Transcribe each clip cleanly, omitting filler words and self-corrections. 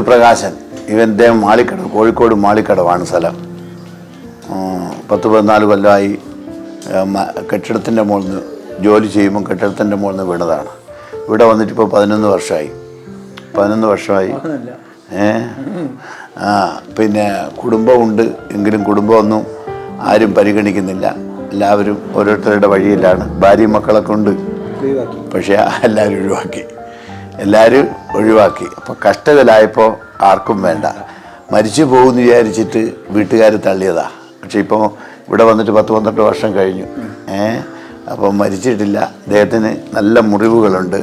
പ്രകാശൻ. ഇവൻ്റെ മാളിക്കടവ്, കോഴിക്കോട് മാളിക്കടവാണ് സ്ഥലം. 10-14 കൊല്ലമായി കെട്ടിടത്തിൻ്റെ മുകളിൽ നിന്ന് ജോലി ചെയ്യുമ്പോൾ കെട്ടിടത്തിൻ്റെ മുകളിൽ നിന്ന് വീണതാണ്. ഇവിടെ വന്നിട്ട് ഇപ്പോൾ 11 വർഷമായി. പിന്നെ കുടുംബമുണ്ട്, എങ്കിലും കുടുംബമൊന്നും ആരും പരിഗണിക്കുന്നില്ല. എല്ലാവരും ഓരോരുത്തരുടെ വഴിയിലാണ്. ഭാര്യയും മക്കളൊക്കെ ഉണ്ട്, പക്ഷേ എല്ലാവരും ഒഴിവാക്കി. അപ്പോൾ കഷ്ടത്തിലായപ്പോൾ ആർക്കും വേണ്ട, മരിച്ചു പോകുമെന്ന് വിചാരിച്ചിട്ട് വീട്ടുകാർ തള്ളിയതാ. പക്ഷെ ഇപ്പോൾ ഇവിടെ വന്നിട്ട് 10-12 വർഷം കഴിഞ്ഞു. അപ്പോൾ മരിച്ചിട്ടില്ല. അദ്ദേഹത്തിന് നല്ല മുറിവുകളുണ്ട്,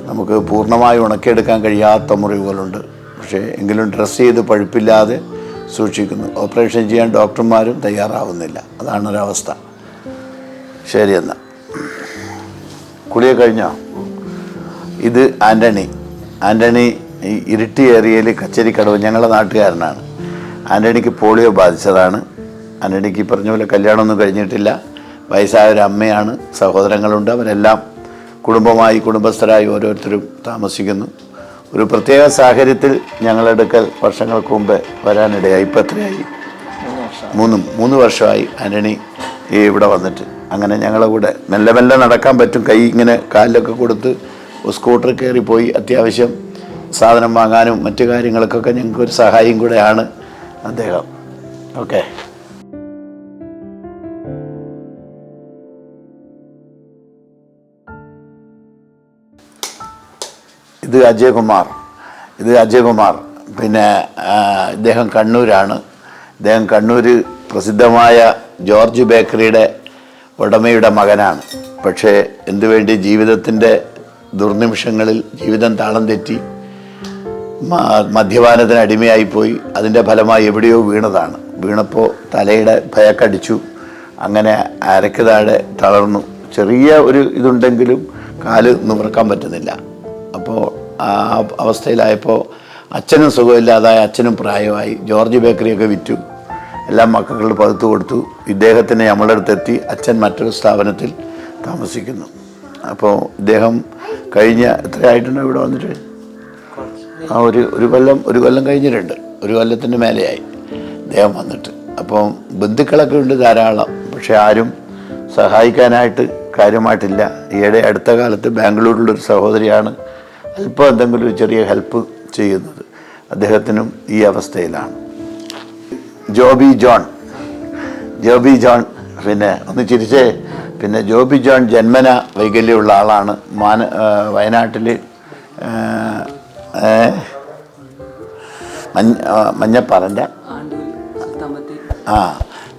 നമുക്ക് പൂർണ്ണമായി ഉണക്കിയെടുക്കാൻ കഴിയാത്ത മുറിവുകളുണ്ട്. പക്ഷേ എങ്കിലും ഡ്രസ്സ് ചെയ്ത് പഴുപ്പില്ലാതെ സൂക്ഷിക്കുന്നു. ഓപ്പറേഷൻ ചെയ്യാൻ ഡോക്ടർമാരും തയ്യാറാവുന്നില്ല. അതാണൊരവസ്ഥ. ശരി, എന്നാൽ കുളിയൊക്കെ കഴിഞ്ഞോ? ഇത് ആൻ്റണി ഈ ഇരിട്ടി ഏരിയയിൽ കച്ചേരിക്കടവ്, ഞങ്ങളുടെ നാട്ടുകാരനാണ്. ആൻ്റണിക്ക് പോളിയോ ബാധിച്ചതാണ്. ആൻ്റണിക്ക് പറഞ്ഞ പോലെ കല്യാണമൊന്നും കഴിഞ്ഞിട്ടില്ല. വയസ്സായൊരു അമ്മയാണ്, സഹോദരങ്ങളുണ്ട്. അവരെല്ലാം കുടുംബസ്ഥരായി ഓരോരുത്തരും താമസിക്കുന്നു. ഒരു പ്രത്യേക സാഹചര്യത്തിൽ ഞങ്ങളുടെ അടുക്കൽ വർഷങ്ങൾക്ക് മുമ്പ് വരാനിടയായി. ഇപ്പം എത്രയായി? 3 വർഷമായി ആൻ്റണി ഇവിടെ വന്നിട്ട്. അങ്ങനെ ഞങ്ങളുടെ കൂടെ മെല്ലെ നടക്കാൻ പറ്റും. കൈ ഇങ്ങനെ കാലിലൊക്കെ കൊടുത്ത് സ്കൂട്ടർ കയറിപ്പോയി അത്യാവശ്യം സാധനം വാങ്ങാനും മറ്റു കാര്യങ്ങൾക്കൊക്കെ ഞങ്ങൾക്കൊരു സഹായം കൂടെയാണ് അദ്ദേഹം. ഓക്കെ. ഇത് അജയകുമാർ. പിന്നെ ഇദ്ദേഹം കണ്ണൂരാണ്. ഇദ്ദേഹം കണ്ണൂർ പ്രസിദ്ധമായ ജോർജ് ബേക്കറിയുടെ ഉടമയുടെ മകനാണ്. പക്ഷേ എന്തുവേണ്ടി ജീവിതത്തിൻ്റെ ദുർനിമിഷങ്ങളിൽ ജീവിതം താളം തെറ്റി മദ്യപാനത്തിന് അടിമയായിപ്പോയി. അതിൻ്റെ ഫലമായി എവിടെയോ വീണതാണ്. വീണപ്പോൾ തലയുടെ ഭയക്കടിച്ചു. അങ്ങനെ അരക്ക് താഴെ തളർന്നു. ചെറിയ ഒരു ഇതുണ്ടെങ്കിലും കാല് നിവർക്കാൻ പറ്റുന്നില്ല. അപ്പോൾ ആ അവസ്ഥയിലായപ്പോൾ അച്ഛനും സുഖമില്ലാതായ, അച്ഛനും പ്രായമായി. ജോർജ് ബേക്കറിയൊക്കെ വിറ്റു, എല്ലാ മക്കളുടെ പകുത്തു കൊടുത്തു. ഇദ്ദേഹത്തിന് നമ്മളുടെ അടുത്തെത്തി. അച്ഛൻ മറ്റൊരു സ്ഥാപനത്തിൽ താമസിക്കുന്നു. അപ്പോൾ ഇദ്ദേഹം കഴിഞ്ഞ എത്രയായിട്ടുണ്ടോ ഇവിടെ വന്നിട്ട്? ഒരു കൊല്ലം കഴിഞ്ഞിട്ടുണ്ട്. 1 കൊല്ലത്തിൻ്റെ മേലെയായി ഇദ്ദേഹം വന്നിട്ട്. അപ്പം ബന്ധുക്കളൊക്കെ ഉണ്ട് ധാരാളം, പക്ഷെ ആരും സഹായിക്കാനായിട്ട് കാര്യമായിട്ടില്ല. ഈയിടെ അടുത്ത കാലത്ത് ബാംഗ്ലൂരിലുള്ളൊരു സഹോദരിയാണ് അല്പം എന്തെങ്കിലും ഒരു ചെറിയ ഹെൽപ്പ് ചെയ്യുന്നത്. അദ്ദേഹത്തിനും ഈ അവസ്ഥയിലാണ്. ജോബി ജോൺ പിന്നെ ഒന്ന് ചിരിച്ചേ. പിന്നെ ജോബി ജോൺ ജന്മന വൈകല്യമുള്ള ആളാണ്. വയനാട്ടിൽ മഞ്ഞപ്പാറൻ്റെ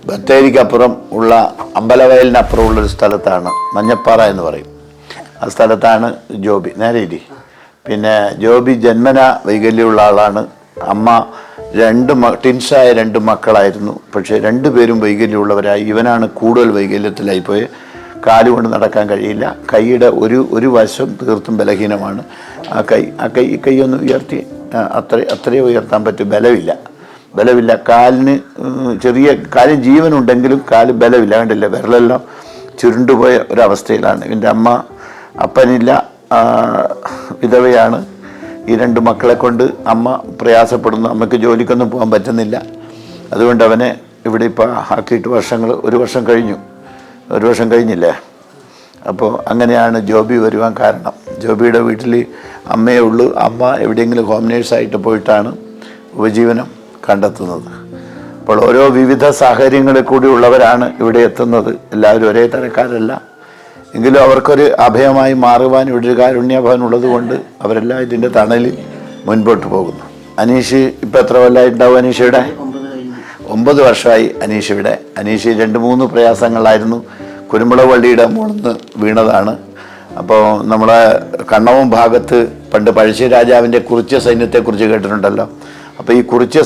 ബത്തേരിക്കപ്പുറം ഉള്ള അമ്പലവയലിനപ്പുറം ഉള്ളൊരു സ്ഥലത്താണ് മഞ്ഞപ്പാറ എന്ന് പറയും. ആ സ്ഥലത്താണ് ജോബി. നേരെ ഇരി. പിന്നെ ജോബി ജന്മന വൈകല്യമുള്ള ആളാണ്. അമ്മ ടിൻസായ 2 മക്കളായിരുന്നു. പക്ഷേ 2 പേരും വൈകല്യമുള്ളവരായി. ഇവനാണ് കൂടുതൽ വൈകല്യത്തിലായിപ്പോയി. കാലുകൊണ്ട് നടക്കാൻ കഴിയില്ല. കൈയുടെ ഒരു വശം തീർത്തും ബലഹീനമാണ്. ആ കൈയൊന്ന് ഉയർത്തി അത്രയും ഉയർത്താൻ പറ്റും. ബലമില്ല. കാലിന് ജീവനുണ്ടെങ്കിലും കാല് ബലമില്ല. കണ്ടില്ല, വിരലെല്ലാം ചുരുണ്ടുപോയ ഒരവസ്ഥയിലാണ്. ഇവൻ്റെ അപ്പനില്ല, വിധവയാണ്. ഈ 2 മക്കളെ കൊണ്ട് അമ്മ പ്രയാസപ്പെടുന്നു. അമ്മയ്ക്ക് ജോലിക്കൊന്നും പോകാൻ പറ്റുന്നില്ല. അതുകൊണ്ട് അവനെ ഇവിടെ ഇപ്പോൾ ആക്കിയിട്ട് 1 വർഷം കഴിഞ്ഞു. 1 വർഷം കഴിഞ്ഞില്ലേ? അപ്പോൾ അങ്ങനെയാണ് ജോബി വരുവാൻ കാരണം. ജോബിയുടെ വീട്ടിൽ അമ്മയേ ഉള്ളൂ. അമ്മ എവിടെയെങ്കിലും ഹോം നേഴ്സായിട്ട് പോയിട്ടാണ് ഉപജീവനം കണ്ടെത്തുന്നത്. അപ്പോൾ ഓരോ വിവിധ സാഹചര്യങ്ങളിൽ കൂടി ഉള്ളവരാണ് ഇവിടെ എത്തുന്നത്. എല്ലാവരും ഒരേ തരക്കാരല്ല. എങ്കിലും അവർക്കൊരു അഭയമായി മാറുവാൻ ഇവിടെ ഒരു കാരുണ്യഭവൻ ഉള്ളത് കൊണ്ട് അവരെല്ലാം ഇതിൻ്റെ തണലിൽ മുൻപോട്ട് പോകുന്നു. അനീഷ് ഇപ്പം എത്ര കൊല്ലമായിട്ടുണ്ടാവും? അനീഷയുടെ 9 വർഷമായി അനീഷയുടെ. അനീഷ് 2-3 പ്രയാസങ്ങളായിരുന്നു. കുരുമുളക് വള്ളിയുടെ മുകളിൽ വീണതാണ്. അപ്പോൾ നമ്മളെ കണ്ണവും ഭാഗത്ത് പണ്ട് പഴശ്ശി രാജാവിൻ്റെ കുറിച്യ സൈന്യത്തെക്കുറിച്ച് കേട്ടിട്ടുണ്ടല്ലോ. അപ്പോൾ ഈ കുറിച്യ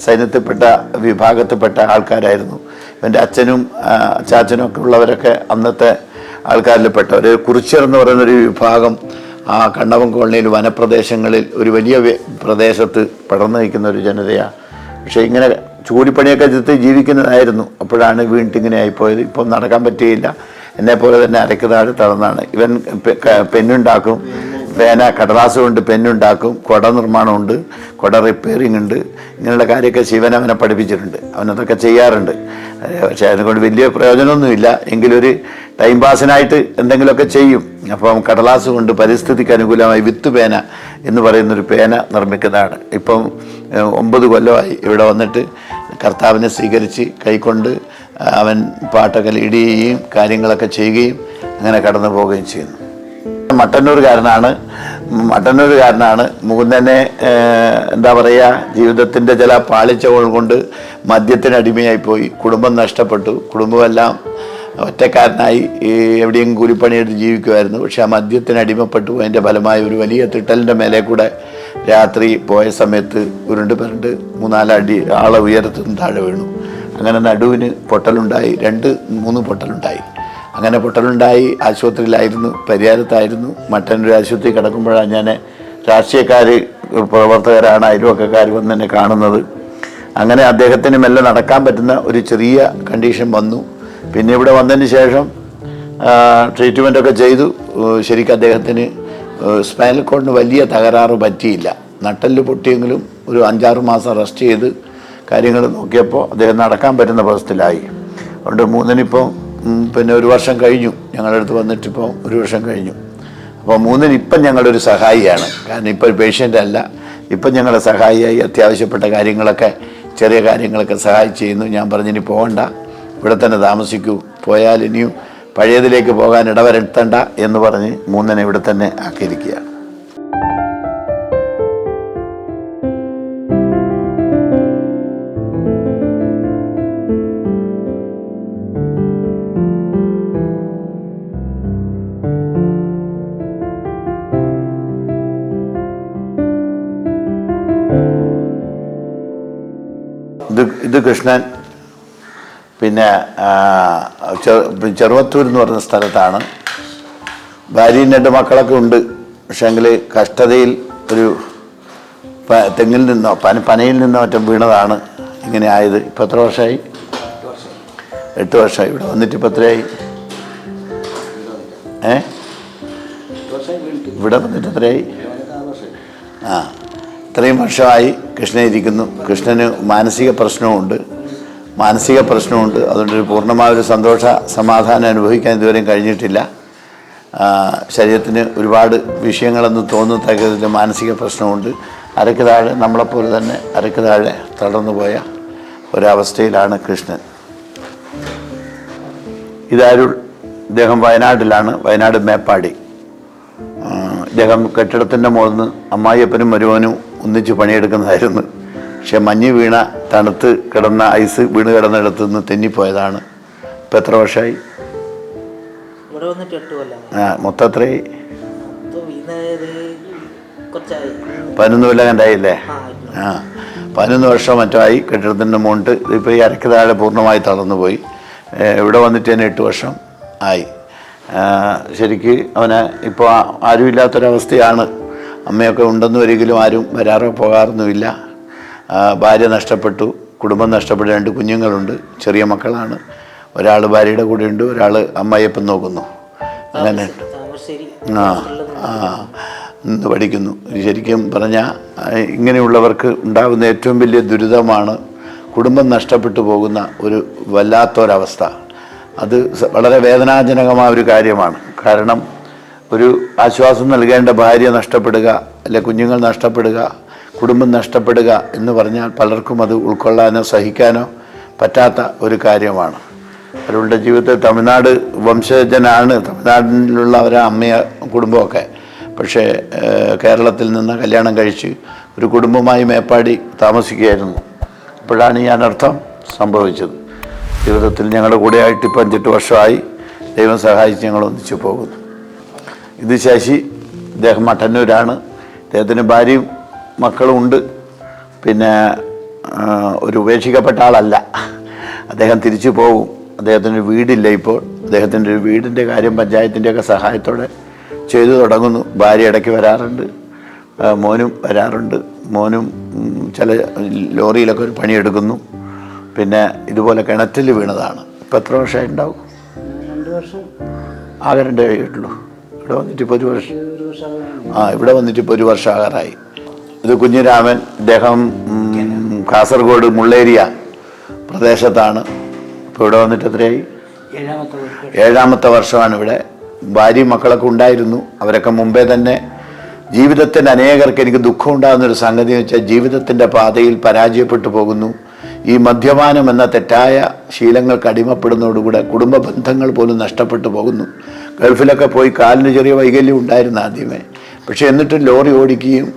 സൈന്യത്തിൽപ്പെട്ട വിഭാഗത്തിൽപ്പെട്ട ആൾക്കാരായിരുന്നു. ഇവൻ്റെ അച്ഛനും ചാച്ചനും ഒക്കെ ഉള്ളവരൊക്കെ അന്നത്തെ ആൾക്കാരിൽപ്പെട്ട ഒരു കുറിച്യർ എന്ന് പറയുന്നൊരു വിഭാഗം ആ കണ്ണവം കോളനിയിൽ വനപ്രദേശങ്ങളിൽ ഒരു വലിയ പ്രദേശത്ത് പടർന്നു നിൽക്കുന്ന ഒരു ജനതയാണ്. പക്ഷേ ഇങ്ങനെ ചൂടിപ്പണിയൊക്കെ ചെയ്ത് ജീവിക്കുന്നതായിരുന്നു. അപ്പോഴാണ് വീണിട്ടിങ്ങനെ ആയിപ്പോയത്. ഇപ്പം നടക്കാൻ പറ്റുകയില്ല. എന്നെപ്പോലെ തന്നെ അരക്ക് താഴെ തളർന്നാണ്. ഇവൻ പെന്നുണ്ടാക്കും, പേന കടലാസ് കൊണ്ട് പെന്നുണ്ടാക്കും, കുട നിർമ്മാണമുണ്ട്, കുട റിപ്പയറിംഗ് ഉണ്ട്. ഇങ്ങനെയുള്ള കാര്യമൊക്കെ ശിവൻ അവനെ പഠിപ്പിച്ചിട്ടുണ്ട്. അവനതൊക്കെ ചെയ്യാറുണ്ട്. പക്ഷേ അതിനെക്കൊണ്ട് വലിയ പ്രയോജനമൊന്നുമില്ല. എങ്കിലൊരു ടൈം പാസിനായിട്ട് എന്തെങ്കിലുമൊക്കെ ചെയ്യും. അപ്പം കടലാസ് കൊണ്ട് പരിസ്ഥിതിക്ക് അനുകൂലമായി വിത്ത് പേന എന്ന് പറയുന്നൊരു പേന നിർമ്മിക്കുന്നതാണ്. ഇപ്പം 9 കൊല്ലമായി ഇവിടെ വന്നിട്ട് കർത്താവിനെ സ്വീകരിച്ച് കൈക്കൊണ്ട് അവൻ പാട്ടൊക്കെ ലീഡ് ചെയ്യുകയും കാര്യങ്ങളൊക്കെ ചെയ്യുകയും അങ്ങനെ കടന്നു പോവുകയും ചെയ്യുന്നു. മട്ടന്നൂരുകാരനാണ്. മുകുന്ദനെ എന്താ പറയുക, ജീവിതത്തിൻ്റെ ചില പാളിച്ചകൾ കൊണ്ട് മദ്യത്തിനടിമയായിപ്പോയി. കുടുംബം നഷ്ടപ്പെട്ടു. കുടുംബമെല്ലാം ഒറ്റക്കാരനായി എവിടെയും കൂലിപ്പണിയെടുത്ത് ജീവിക്കുമായിരുന്നു. പക്ഷെ ആ മദ്യത്തിനടിമപ്പെട്ടു. അതിൻ്റെ ഫലമായി ഒരു വലിയ തിട്ടലിൻ്റെ മേലെ കൂടെ രാത്രി പോയ സമയത്ത് ഉരുണ്ട് പരണ്ട് 3-4 അടി ആളെ ഉയരത്തുനിന്ന് താഴെ വീണു. അങ്ങനെ നടുവിന് പൊട്ടലുണ്ടായി, 2-3 പൊട്ടലുണ്ടായി. അങ്ങനെ പൊട്ടലുണ്ടായി ആശുപത്രിയിലായിരുന്നു, പരിയാരത്തായിരുന്നു. മട്ടന്നൂർ ആശുപത്രി കിടക്കുമ്പോഴാണ് ഞാൻ രാഷ്ട്രീയക്കാർ, പ്രവർത്തകരാണ്, അയൽവക്കക്കാർ വന്ന് എന്നെ കാണുന്നത്. അങ്ങനെ അദ്ദേഹത്തിന് മെല്ലെ നടക്കാൻ പറ്റുന്ന ഒരു ചെറിയ കണ്ടീഷൻ വന്നു. പിന്നെ ഇവിടെ വന്നതിന് ശേഷം ട്രീറ്റ്മെൻറ്റൊക്കെ ചെയ്തു. ശരിക്കും അദ്ദേഹത്തിന് സ്പൈനൽ കോഡിന് വലിയ തകരാറ് പറ്റിയില്ല. നട്ടെല്ല് പൊട്ടിയെങ്കിലും ഒരു 5-6 മാസം റെസ്റ്റ് ചെയ്ത് കാര്യങ്ങൾ നോക്കിയപ്പോൾ അദ്ദേഹം നടക്കാൻ പറ്റുന്ന അവസ്ഥയിലായി. അതുകൊണ്ട് മൂന്നിനിപ്പോൾ പിന്നെ 1 വർഷം കഴിഞ്ഞു. ഞങ്ങളുടെ അടുത്ത് വന്നിട്ടിപ്പോൾ 1 വർഷം കഴിഞ്ഞു. അപ്പോൾ മൂന്നിന് ഇപ്പം ഞങ്ങളൊരു സഹായിയാണ്. കാരണം ഇപ്പോൾ പേഷ്യൻ്റ് അല്ല, ഇപ്പം ഞങ്ങളുടെ സഹായിയായി അത്യാവശ്യപ്പെട്ട കാര്യങ്ങളൊക്കെ, ചെറിയ കാര്യങ്ങളൊക്കെ സഹായിച്ച് ചെയ്യുന്നു. ഞാൻ പറഞ്ഞിനി പോകണ്ട, ഇവിടെ തന്നെ താമസിക്കൂ, പോയാൽ ഇനിയും പഴയതിലേക്ക് പോകാൻ ഇടവരുത്തണ്ട എന്ന് പറഞ്ഞ് മൂന്നിനെ ഇവിടെ തന്നെ ആക്കിയിരിക്കുകയാണ്. ഇത് കൃഷ്ണൻ. പിന്നെ ചെറുവത്തൂർ എന്ന് പറഞ്ഞ സ്ഥലത്താണ്. ഭാര്യയും 2 മക്കളൊക്കെ ഉണ്ട്. പക്ഷേങ്കിൽ കഷ്ടതയിൽ ഒരു തെങ്ങിൽ നിന്നോ പനയിൽ നിന്നോ മറ്റും വീണതാണ് ഇങ്ങനെ ആയത്. ഇപ്പം എത്ര വർഷമായി? 8 വർഷമായി. ഇവിടെ വന്നിട്ട് ഇപ്പം എത്രയായി? ഇവിടെ വന്നിട്ട് എത്രയായി? ഇത്രയും വർഷമായി കൃഷ്ണൻ ഇരിക്കുന്നു. കൃഷ്ണന് മാനസിക പ്രശ്നമുണ്ട്. അതുകൊണ്ടൊരു പൂർണ്ണമായൊരു സന്തോഷ സമാധാനം അനുഭവിക്കാൻ ഇതുവരെയും കഴിഞ്ഞിട്ടില്ല. ശരീരത്തിന് ഒരുപാട് വിഷയങ്ങളെന്ന് തോന്നത്തക്കതിൽ മാനസിക പ്രശ്നമുണ്ട്. അരക്ക് താഴെ, നമ്മളെപ്പോലെ തന്നെ അരക്ക് താഴെ തളർന്നു പോയ ഒരവസ്ഥയിലാണ് കൃഷ്ണൻ. ഇതാരുൾ, ഇദ്ദേഹം വയനാട്ടിലാണ്, വയനാട് മേപ്പാടി. ഇദ്ദേഹം കെട്ടിടത്തിൻ്റെ മുകളിൽ നിന്ന് അമ്മായിയപ്പനും മരുമോനും ഒന്നിച്ച് പണിയെടുക്കുന്നതായിരുന്നു. പക്ഷെ മഞ്ഞ് വീണ തണുത്ത് കിടന്ന ഐസ് വീണ് കിടന്നിടത്തു നിന്ന് തെന്നിപ്പോയതാണ്. ഇപ്പം എത്ര വർഷമായി? മൊത്തം എത്രയായി? 11 കൊല്ലം കണ്ടായില്ലേ? 11 വർഷം മറ്റോ ആയി കെട്ടിടത്തിൻ്റെ മുകളിൽ. ഇപ്പോൾ ഈ അരക്ക് താഴെ പൂർണ്ണമായി തളർന്നു പോയി. ഇവിടെ വന്നിട്ട് തന്നെ 8 വർഷം ആയി. ശരിക്ക് അവന് ഇപ്പോൾ ആരുമില്ലാത്തൊരവസ്ഥയാണ്. അമ്മയൊക്കെ ഉണ്ടെന്നും ഒരിക്കലും ആരും വരാറോ പോകാറൊന്നുമില്ല. ഭാര്യ നഷ്ടപ്പെട്ടു, കുടുംബം നഷ്ടപ്പെട്ടു, 2 കുഞ്ഞുങ്ങളുണ്ട്, ചെറിയ മക്കളാണ്. ഒരാൾ ഭാര്യയുടെ കൂടെയുണ്ട്, ഒരാൾ അമ്മായിയപ്പൻ നോക്കുന്നു. അങ്ങനെ നിന്ന് പഠിക്കുന്നു. ശരിക്കും പറഞ്ഞാൽ ഇങ്ങനെയുള്ളവർക്ക് ഉണ്ടാകുന്ന ഏറ്റവും വലിയ ദുരിതമാണ് കുടുംബം നഷ്ടപ്പെട്ടു പോകുന്ന ഒരു വല്ലാത്തൊരവസ്ഥ. അത് വളരെ വേദനാജനകമായ ഒരു കാര്യമാണ്. കാരണം ഒരു ആശ്വാസം നൽകേണ്ട ഭാര്യ നഷ്ടപ്പെടുക, അല്ലെ കുഞ്ഞുങ്ങൾ നഷ്ടപ്പെടുക, കുടുംബം നഷ്ടപ്പെടുക എന്ന് പറഞ്ഞാൽ പലർക്കും അത് ഉൾക്കൊള്ളാനോ സഹിക്കാനോ പറ്റാത്ത ഒരു കാര്യമാണ്. അവരുടെ ജീവിതത്തിൽ തമിഴ്നാട് വംശജനാണ്, തമിഴ്നാട്ടിലുള്ള അവരെ അമ്മയ കുടുംബമൊക്കെ. പക്ഷേ കേരളത്തിൽ നിന്ന് കല്യാണം കഴിച്ച് ഒരു കുടുംബമായി മേപ്പാടി താമസിക്കുകയായിരുന്നു. അപ്പോഴാണ് ഈ അനർത്ഥം സംഭവിച്ചത്. ജീവിതത്തിൽ ഞങ്ങളുടെ കൂടെ ആയിട്ട് ഇപ്പം 5-8 വർഷമായി. ദൈവം സഹായിച്ച് ഞങ്ങൾ ഒന്നിച്ചു പോകുന്നു. ഇത് ശശി, ഇദ്ദേഹം മട്ടന്നൂരാണ്. ഇദ്ദേഹത്തിന് ഭാര്യയും മക്കളും ഉണ്ട്. പിന്നെ ഒരു ഉപേക്ഷിക്കപ്പെട്ട ആളല്ല. അദ്ദേഹം തിരിച്ചു പോകും. അദ്ദേഹത്തിന് വീടില്ല ഇപ്പോൾ. അദ്ദേഹത്തിൻ്റെ ഒരു വീടിൻ്റെ കാര്യം പഞ്ചായത്തിൻ്റെയൊക്കെ സഹായത്തോടെ ചെയ്തു തുടങ്ങുന്നു. ഭാര്യ ഇടയ്ക്ക് വരാറുണ്ട്, മോനും വരാറുണ്ട്. മോനും ചില ലോറിയിലൊക്കെ ഒരു പണിയെടുക്കുന്നു. പിന്നെ ഇതുപോലെ കിണറ്റിൽ വീണതാണ്. ഇപ്പം എത്ര വർഷമായി ഉണ്ടാവും? 2 വർഷം ആകെ 2 കഴിഞ്ഞിട്ടുള്ളൂ. ഇവിടെ വന്നിട്ട് ഇപ്പോൾ 1 വർഷം. ഇവിടെ വന്നിട്ട് ഇപ്പോൾ 1 വർഷം ആകാറായി. ഇത് കുഞ്ഞിരാമൻ. ഇദ്ദേഹം കാസർഗോഡ് മുള്ളേരിയ പ്രദേശത്താണ്. ഇപ്പോൾ ഇവിടെ വന്നിട്ട് എത്രയായി? 7ാമത്തെ വർഷമാണ് ഇവിടെ. ഭാര്യയും മക്കളൊക്കെ ഉണ്ടായിരുന്നു. അവരൊക്കെ മുമ്പേ തന്നെ ജീവിതത്തിൻ്റെ അനേകർക്ക് എനിക്ക് ദുഃഖം ഉണ്ടാകുന്നൊരു സംഗതി എന്ന് വെച്ചാൽ ജീവിതത്തിൻ്റെ പാതയിൽ പരാജയപ്പെട്ടു പോകുന്നു. ഈ മദ്യപാനം എന്ന തെറ്റായ ശീലങ്ങൾക്ക് അടിമപ്പെടുന്നതോടുകൂടെ കുടുംബ ബന്ധങ്ങൾ പോലും നഷ്ടപ്പെട്ടു പോകുന്നു. ഗൾഫിലൊക്കെ പോയി കാലിന് ചെറിയ വൈകല്യം ഉണ്ടായിരുന്നു ആദ്യമേ. പക്ഷേ എന്നിട്ട് ലോറി ഓടിക്കുകയും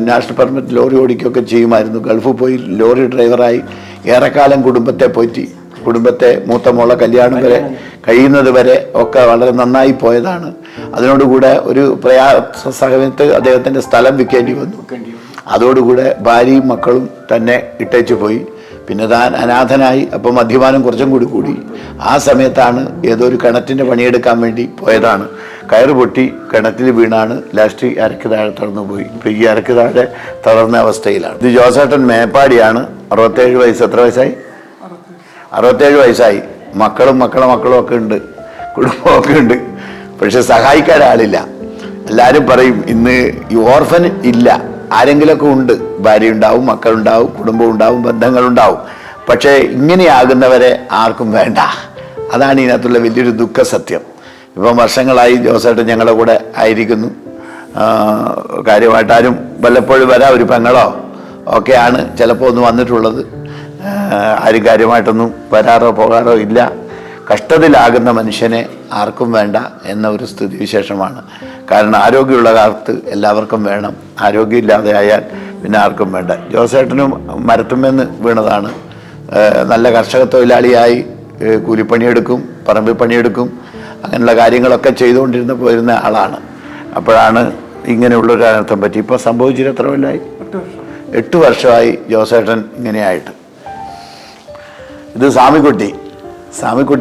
നാഷണൽ പെർമിറ്റ് ലോറി ഓടിക്കുകയൊക്കെ ചെയ്യുമായിരുന്നു. ഗൾഫിൽ പോയി ലോറി ഡ്രൈവറായി ഏറെക്കാലം കുടുംബത്തെ മൂത്ത മോളെ കല്യാണം വരെ കഴിയുന്നത് വരെ ഒക്കെ വളരെ നന്നായി പോയതാണ്. അതിനോടുകൂടെ ഒരു പ്രയാസ സമയത്ത് അദ്ദേഹത്തിൻ്റെ സ്ഥലം വിൽക്കേണ്ടി വന്നു. അതോടുകൂടെ ഭാര്യയും മക്കളും തന്നെ ഇട്ടേച്ചു പോയി. പിന്നെ താൻ അനാഥനായി. അപ്പോൾ മദ്യപാനം കുറച്ചും കൂടി. ആ സമയത്താണ് ഏതോ ഒരു കിണറ്റിൻ്റെ പണിയെടുക്കാൻ വേണ്ടി പോയതാണ്. കയറ് പൊട്ടി കിണറ്റിൽ വീണാണ്. ലാസ്റ്റ് അരക്ക് താഴെ തളർന്നു പോയി. ഇപ്പോൾ ഈ അരക്ക് താഴെ തളർന്ന അവസ്ഥയിലാണ്. ഇത് ജോസേട്ടൻ മേപ്പാടിയാണ്. 67 വയസ്സ്. എത്ര വയസ്സായി? 67 വയസ്സായി. മക്കളും ഒക്കെ ഉണ്ട്, കുടുംബമൊക്കെ ഉണ്ട്. പക്ഷെ സഹായിക്കാൻ ആളില്ല. എല്ലാവരും പറയും ഇന്ന് ഈ ഓർഫൻ ഇല്ല, ആരെങ്കിലുമൊക്കെ ഉണ്ട്. ഭാര്യ ഉണ്ടാവും, മക്കളുണ്ടാവും, കുടുംബം ഉണ്ടാവും, ബന്ധങ്ങളുണ്ടാവും. പക്ഷേ ഇങ്ങനെയാകുന്നവരെ ആർക്കും വേണ്ട. അതാണ് ഇതിനകത്തുള്ള വലിയൊരു ദുഃഖസത്യം. ഇപ്പം വർഷങ്ങളായി ജോസേട്ടൻ ഞങ്ങളുടെ കൂടെ ആയിരിക്കുന്നു. കാര്യമായിട്ടാരും വല്ലപ്പോഴും വരാം, ഒരു പെങ്ങളോ ഒക്കെയാണ് ചിലപ്പോൾ ഒന്ന് വന്നിട്ടുള്ളത്. ആരും കാര്യമായിട്ടൊന്നും വരാറോ പോകാറോ ഇല്ല. കഷ്ടത്തിലാകുന്ന മനുഷ്യനെ ആർക്കും വേണ്ട എന്ന ഒരു സ്ഥിതിവിശേഷമാണ്. കാരണം ആരോഗ്യമുള്ള കാലത്ത് എല്ലാവർക്കും വേണം, ആരോഗ്യമില്ലാതെ ആയാൽ പിന്നെ ആർക്കും വേണ്ട. ജോസേട്ടനും മരത്തുമെന്ന് വീണതാണ്. നല്ല കർഷക തൊഴിലാളിയായി കൂലിപ്പണിയെടുക്കും, പറമ്പിൽ പണിയെടുക്കും, അങ്ങനെയുള്ള കാര്യങ്ങളൊക്കെ ചെയ്തുകൊണ്ടിരുന്ന പോയിരുന്ന ആളാണ്. അപ്പോഴാണ് ഇങ്ങനെയുള്ളൊരു അനർത്ഥം പറ്റി. ഇപ്പോൾ സംഭവിച്ചിട്ട് എത്ര കൊല്ലമായി? 8 വർഷമായി ജോസേട്ടൻ ഇങ്ങനെയായിട്ട്. ഇത് സ്വാമിക്കുട്ടി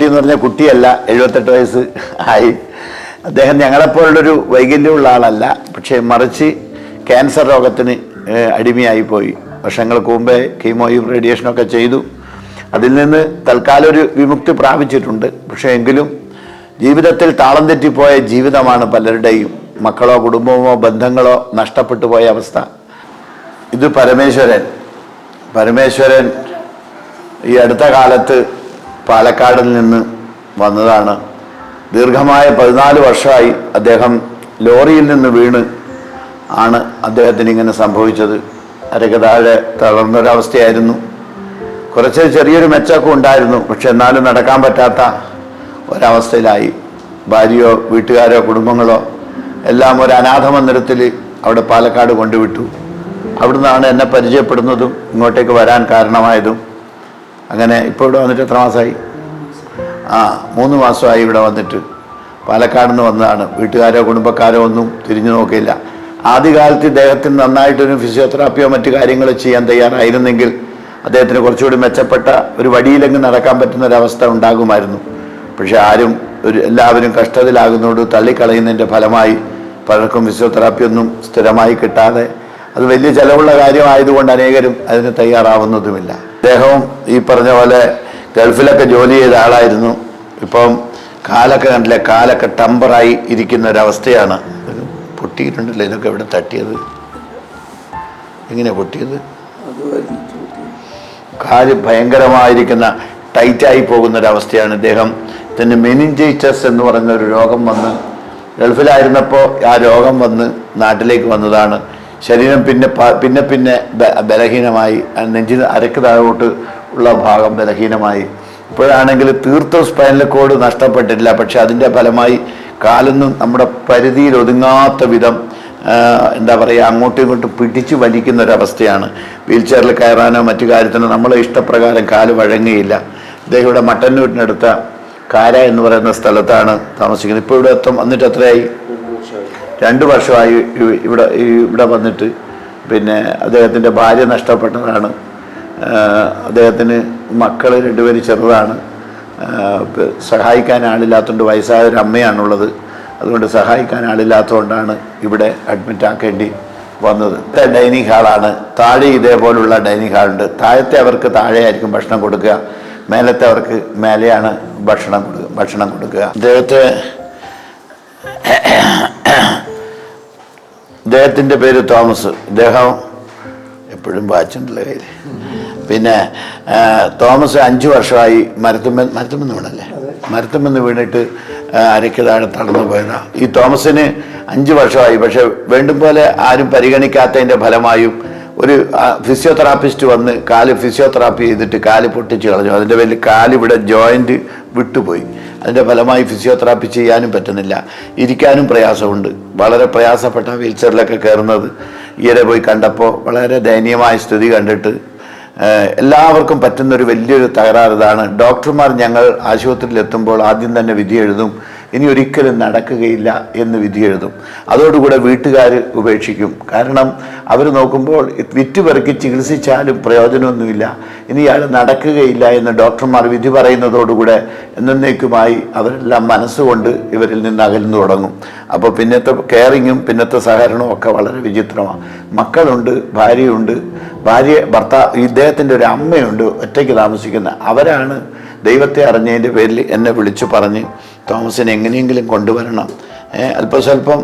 എന്ന് പറഞ്ഞാൽ കുട്ടിയല്ല, 78 വയസ്സ് ആയി. അദ്ദേഹം ഞങ്ങളെപ്പോലുള്ളൊരു വൈകല്യമുള്ള ആളല്ല. പക്ഷേ മറിച്ച് ക്യാൻസർ രോഗത്തിന് അടിമയായി പോയി. വർഷങ്ങൾക്ക് മുമ്പേ കീമോയും റേഡിയേഷനൊക്കെ ചെയ്തു. അതിൽ നിന്ന് തൽക്കാലം ഒരു വിമുക്തി പ്രാപിച്ചിട്ടുണ്ട്. പക്ഷേ എങ്കിലും ജീവിതത്തിൽ താളം തെറ്റിപ്പോയ ജീവിതമാണ് പലരുടെയും. മക്കളോ കുടുംബമോ ബന്ധങ്ങളോ നഷ്ടപ്പെട്ടു പോയ അവസ്ഥ. ഇത് പരമേശ്വരൻ ഈ അടുത്ത കാലത്ത് പാലക്കാടിൽ നിന്ന് വന്നതാണ്. ദീർഘമായ 14 വർഷമായി അദ്ദേഹം ലോറിയിൽ നിന്ന് വീണ് ആണ് അദ്ദേഹത്തിന് ഇങ്ങനെ സംഭവിച്ചത്. അരക്ക് താഴെ തളർന്നൊരവസ്ഥയായിരുന്നു. കുറച്ച് ചെറിയൊരു മെച്ചമൊക്കെ ഉണ്ടായിരുന്നു. പക്ഷെ എന്നാലും നടക്കാൻ പറ്റാത്ത ഒരവസ്ഥയിലായി. ഭാര്യയോ വീട്ടുകാരോ കുടുംബങ്ങളോ എല്ലാം ഒരു അനാഥ മന്ദിരത്തിൽ അവിടെ പാലക്കാട് കൊണ്ടുവിട്ടു. അവിടുന്നാണ് എന്നെ പരിചയപ്പെടുന്നതും ഇങ്ങോട്ടേക്ക് വരാൻ കാരണമായതും. അങ്ങനെ ഇപ്പോൾ ഇവിടെ വന്നിട്ട് എത്ര മാസമായി? 3 മാസമായി ഇവിടെ വന്നിട്ട്. പാലക്കാട് നിന്ന് വന്നതാണ്. വീട്ടുകാരോ കുടുംബക്കാരോ ഒന്നും തിരിഞ്ഞു നോക്കിയില്ല. ആദ്യകാലത്ത് ഇദ്ദേഹത്തിന് നന്നായിട്ടൊരു ഫിസിയോതെറാപ്പിയോ മറ്റു കാര്യങ്ങളോ ചെയ്യാൻ തയ്യാറായിരുന്നെങ്കിൽ അദ്ദേഹത്തിന് കുറച്ചുകൂടി മെച്ചപ്പെട്ട ഒരു വഴിയിലെങ്കിൽ നടക്കാൻ പറ്റുന്ന ഒരവസ്ഥ ഉണ്ടാകുമായിരുന്നു. പക്ഷെ എല്ലാവരും കഷ്ടത്തിലാകുന്നതോട് തള്ളിക്കളയുന്നതിൻ്റെ ഫലമായി പലർക്കും ഫിസിയോതെറാപ്പിയൊന്നും സ്ഥിരമായി കിട്ടാതെ അത് വലിയ ചിലവുള്ള കാര്യമായതുകൊണ്ട് അനേകരും അതിന് തയ്യാറാവുന്നതുമില്ല. അദ്ദേഹവും ഈ പറഞ്ഞ പോലെ ഗൾഫിലൊക്കെ ജോലി ചെയ്ത ആളായിരുന്നു. ഇപ്പം കാലൊക്കെ കണ്ടില്ലേ, കാലൊക്കെ ടമ്പറായി ഇരിക്കുന്ന ഒരവസ്ഥയാണ്. പൊട്ടിയിട്ടുണ്ടല്ലോ. ഇതൊക്കെ എവിടെ തട്ടിയത്? എങ്ങനെയാണ് പൊട്ടിയത്? കാല് ഭയങ്കരമായിരിക്കുന്ന ടൈറ്റായി പോകുന്നൊരവസ്ഥയാണ്. ഇദ്ദേഹത്തിന് മെനിഞ്ചൈറ്റിസ് എന്ന് പറയുന്ന ഒരു രോഗം വന്ന് ഗൾഫിലായിരുന്നപ്പോൾ ആ രോഗം വന്ന് നാട്ടിലേക്ക് വന്നതാണ്. ശരീരം പിന്നെ ബലഹീനമായി. നെഞ്ചിന് അരക്ക് താഴോട്ട് ഉള്ള ഭാഗം ബലഹീനമായി. ഇപ്പോഴാണെങ്കിൽ തീർത്തും സ്പൈനൽ കോഡ് നഷ്ടപ്പെട്ടിട്ടില്ല. പക്ഷെ അതിൻ്റെ ഫലമായി കാലൊന്നും നമ്മുടെ പരിധിയിൽ ഒതുങ്ങാത്ത വിധം എന്താ പറയുക, അങ്ങോട്ടും ഇങ്ങോട്ടും പിടിച്ചു വലിക്കുന്ന ഒരവസ്ഥയാണ്. വീൽ ചെയറിൽ കയറാനോ മറ്റു കാര്യത്തിനോ നമ്മളെ ഇഷ്ടപ്രകാരം കാല് വഴങ്ങുകയില്ല. ഇദ്ദേഹം ഇവിടെ മട്ടന്നൂരിനടുത്ത കാര എന്ന് പറയുന്ന സ്ഥലത്താണ് താമസിക്കുന്നത്. ഇപ്പോൾ ഇവിടെ വന്നിട്ട് എത്രയായി? 2 വർഷമായി ഇവിടെ വന്നിട്ട്. പിന്നെ അദ്ദേഹത്തിൻ്റെ ഭാര്യ നഷ്ടപ്പെട്ടതാണ്. അദ്ദേഹത്തിന് മക്കൾ 2 പേര് ചെറുതാണ്. സഹായിക്കാൻ ആളില്ലാത്തതുകൊണ്ട്, വയസ്സായ ഒരു അമ്മയാണുള്ളത്. അതുകൊണ്ട് സഹായിക്കാൻ ആളില്ലാത്തതുകൊണ്ടാണ് ഇവിടെ അഡ്മിറ്റ് ആക്കേണ്ടി വന്നത്. ഡൈനിങ് ഹാളാണ്. താഴെ ഇതേപോലുള്ള ഡൈനിങ് ഹാളുണ്ട്. താഴത്തെ അവർക്ക് താഴെയായിരിക്കും ഭക്ഷണം കൊടുക്കുക, മേലത്തെ അവർക്ക് മേലെയാണ് ഭക്ഷണം കൊടുക്കുക. അദ്ദേഹത്തെ ഇദ്ദേഹത്തിൻ്റെ പേര് തോമസ്. ഇദ്ദേഹം എപ്പോഴും വാച്ചുണ്ടല്ലോ കയ്യിൽ. പിന്നെ തോമസ് 5 വർഷമായി മരത്തുമെന്ന് വീണല്ലേ, മരത്തുമെന്ന് വീണിട്ട് അരയ്ക്ക് താഴെ തളർന്നു പോയതാണ്. ഈ തോമസിന് 5 വർഷമായി. പക്ഷെ വേണ്ടും പോലെ ആരും പരിഗണിക്കാത്തതിൻ്റെ ഫലമായും ഒരു ഫിസിയോതെറാപ്പിസ്റ്റ് വന്ന് ഫിസിയോതെറാപ്പി ചെയ്തിട്ട് കാല് പൊട്ടിച്ച് കളഞ്ഞു. അതിൻ്റെ പേരിൽ കാലിവിടെ ജോയിൻറ്റ് വിട്ടുപോയി. അതിൻ്റെ ഫലമായി ഫിസിയോതെറാപ്പി ചെയ്യാനും പറ്റുന്നില്ല, ഇരിക്കാനും പ്രയാസമുണ്ട്. വളരെ പ്രയാസപ്പെട്ട വീൽചെയറിലൊക്കെ കയറുന്നത്. ഈയിടെ പോയി കണ്ടപ്പോൾ വളരെ ദയനീയമായ സ്ഥിതി കണ്ടിട്ട് എല്ലാവർക്കും പറ്റുന്നൊരു വലിയൊരു തകരാറ് ഇതാണ്. ഡോക്ടർമാർ ഞങ്ങൾ ആശുപത്രിയിൽ എത്തുമ്പോൾ ആദ്യം തന്നെ വിധി എഴുതും, ഇനി ഒരിക്കലും നടക്കുകയില്ല എന്ന് വിധി എഴുതും. അതോടുകൂടെ വീട്ടുകാർ ഉപേക്ഷിക്കും. കാരണം അവർ നോക്കുമ്പോൾ വിറ്റുപെറുക്കി ചികിത്സിച്ചാലും പ്രയോജനമൊന്നുമില്ല, ഇനി ഇയാൾ നടക്കുകയില്ല എന്ന് ഡോക്ടർമാർ വിധി പറയുന്നതോടുകൂടെ എന്നേക്കുമായി അവരെല്ലാം മനസ്സുകൊണ്ട് ഇവരിൽ നിന്ന് അകന്നു തുടങ്ങും. അപ്പോൾ പിന്നത്തെ കെയറിങ്ങും പിന്നത്തെ സഹകരണവും ഒക്കെ വളരെ വിചിത്രമാണ്. മക്കളുണ്ട്, ഭാര്യയുണ്ട്. ഇദ്ദേഹത്തിൻ്റെ ഒരു അമ്മയുണ്ട്, ഒറ്റയ്ക്ക് താമസിക്കുന്ന. അവരാണ് ദൈവത്തെ അറിഞ്ഞതിൻ്റെ പേരിൽ എന്നെ വിളിച്ചു പറഞ്ഞ് തോമസിനെ എങ്ങനെയെങ്കിലും കൊണ്ടുവരണം. അല്പസ്വല്പം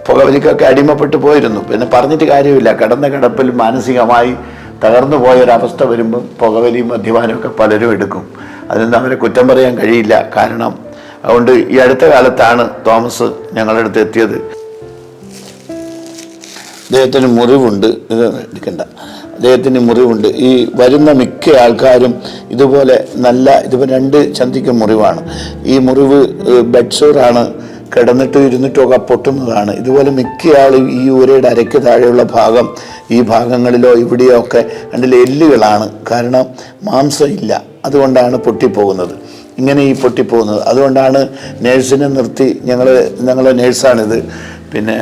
പുകവലിക്കൊക്കെ അടിമപ്പെട്ടു പോയിരുന്നു. പിന്നെ പറഞ്ഞിട്ട് കാര്യമില്ല. കിടന്ന കിടപ്പിൽ മാനസികമായി തകർന്നു പോയൊരവസ്ഥ വരുമ്പം പുകവലിയും മദ്യപാനമൊക്കെ പലരും എടുക്കും. അതിനൊന്നും അവരെ കുറ്റം പറയാൻ കഴിയില്ല. കാരണം അതുകൊണ്ട് ഈ അടുത്ത കാലത്താണ് തോമസ് ഞങ്ങളുടെ അടുത്ത് എത്തിയത്. അദ്ദേഹത്തിന് മുറിവുണ്ട്, ഇത് എടുക്കണ്ട, അദ്ദേഹത്തിന് മുറിവുണ്ട്. ഈ വരുന്ന മിക്ക ആൾക്കാരും ഇതുപോലെ ഇതിപ്പോൾ 2 ചന്തിക്ക് മുറിവാണ്. ഈ മുറിവ് ബെഡ്സോറാണ്, കിടന്നിട്ടും ഇരുന്നിട്ടുമൊക്കെ പൊട്ടുന്നതാണ്. ഇതുപോലെ മിക്ക ആളും ഈ ഊരയുടെ അരയ്ക്ക് താഴെയുള്ള ഭാഗം, ഈ ഭാഗങ്ങളിലോ ഇവിടെയോ ഒക്കെ കണ്ടിലെ എല്ലുകളാണ്. കാരണം മാംസം ഇല്ല, അതുകൊണ്ടാണ് പൊട്ടിപ്പോകുന്നത്. ഇങ്ങനെ ഈ പൊട്ടിപ്പോകുന്നത്. അതുകൊണ്ടാണ് നേഴ്സിനെ നിർത്തി, ഞങ്ങളെ നേഴ്സാണിത്. പിന്നെ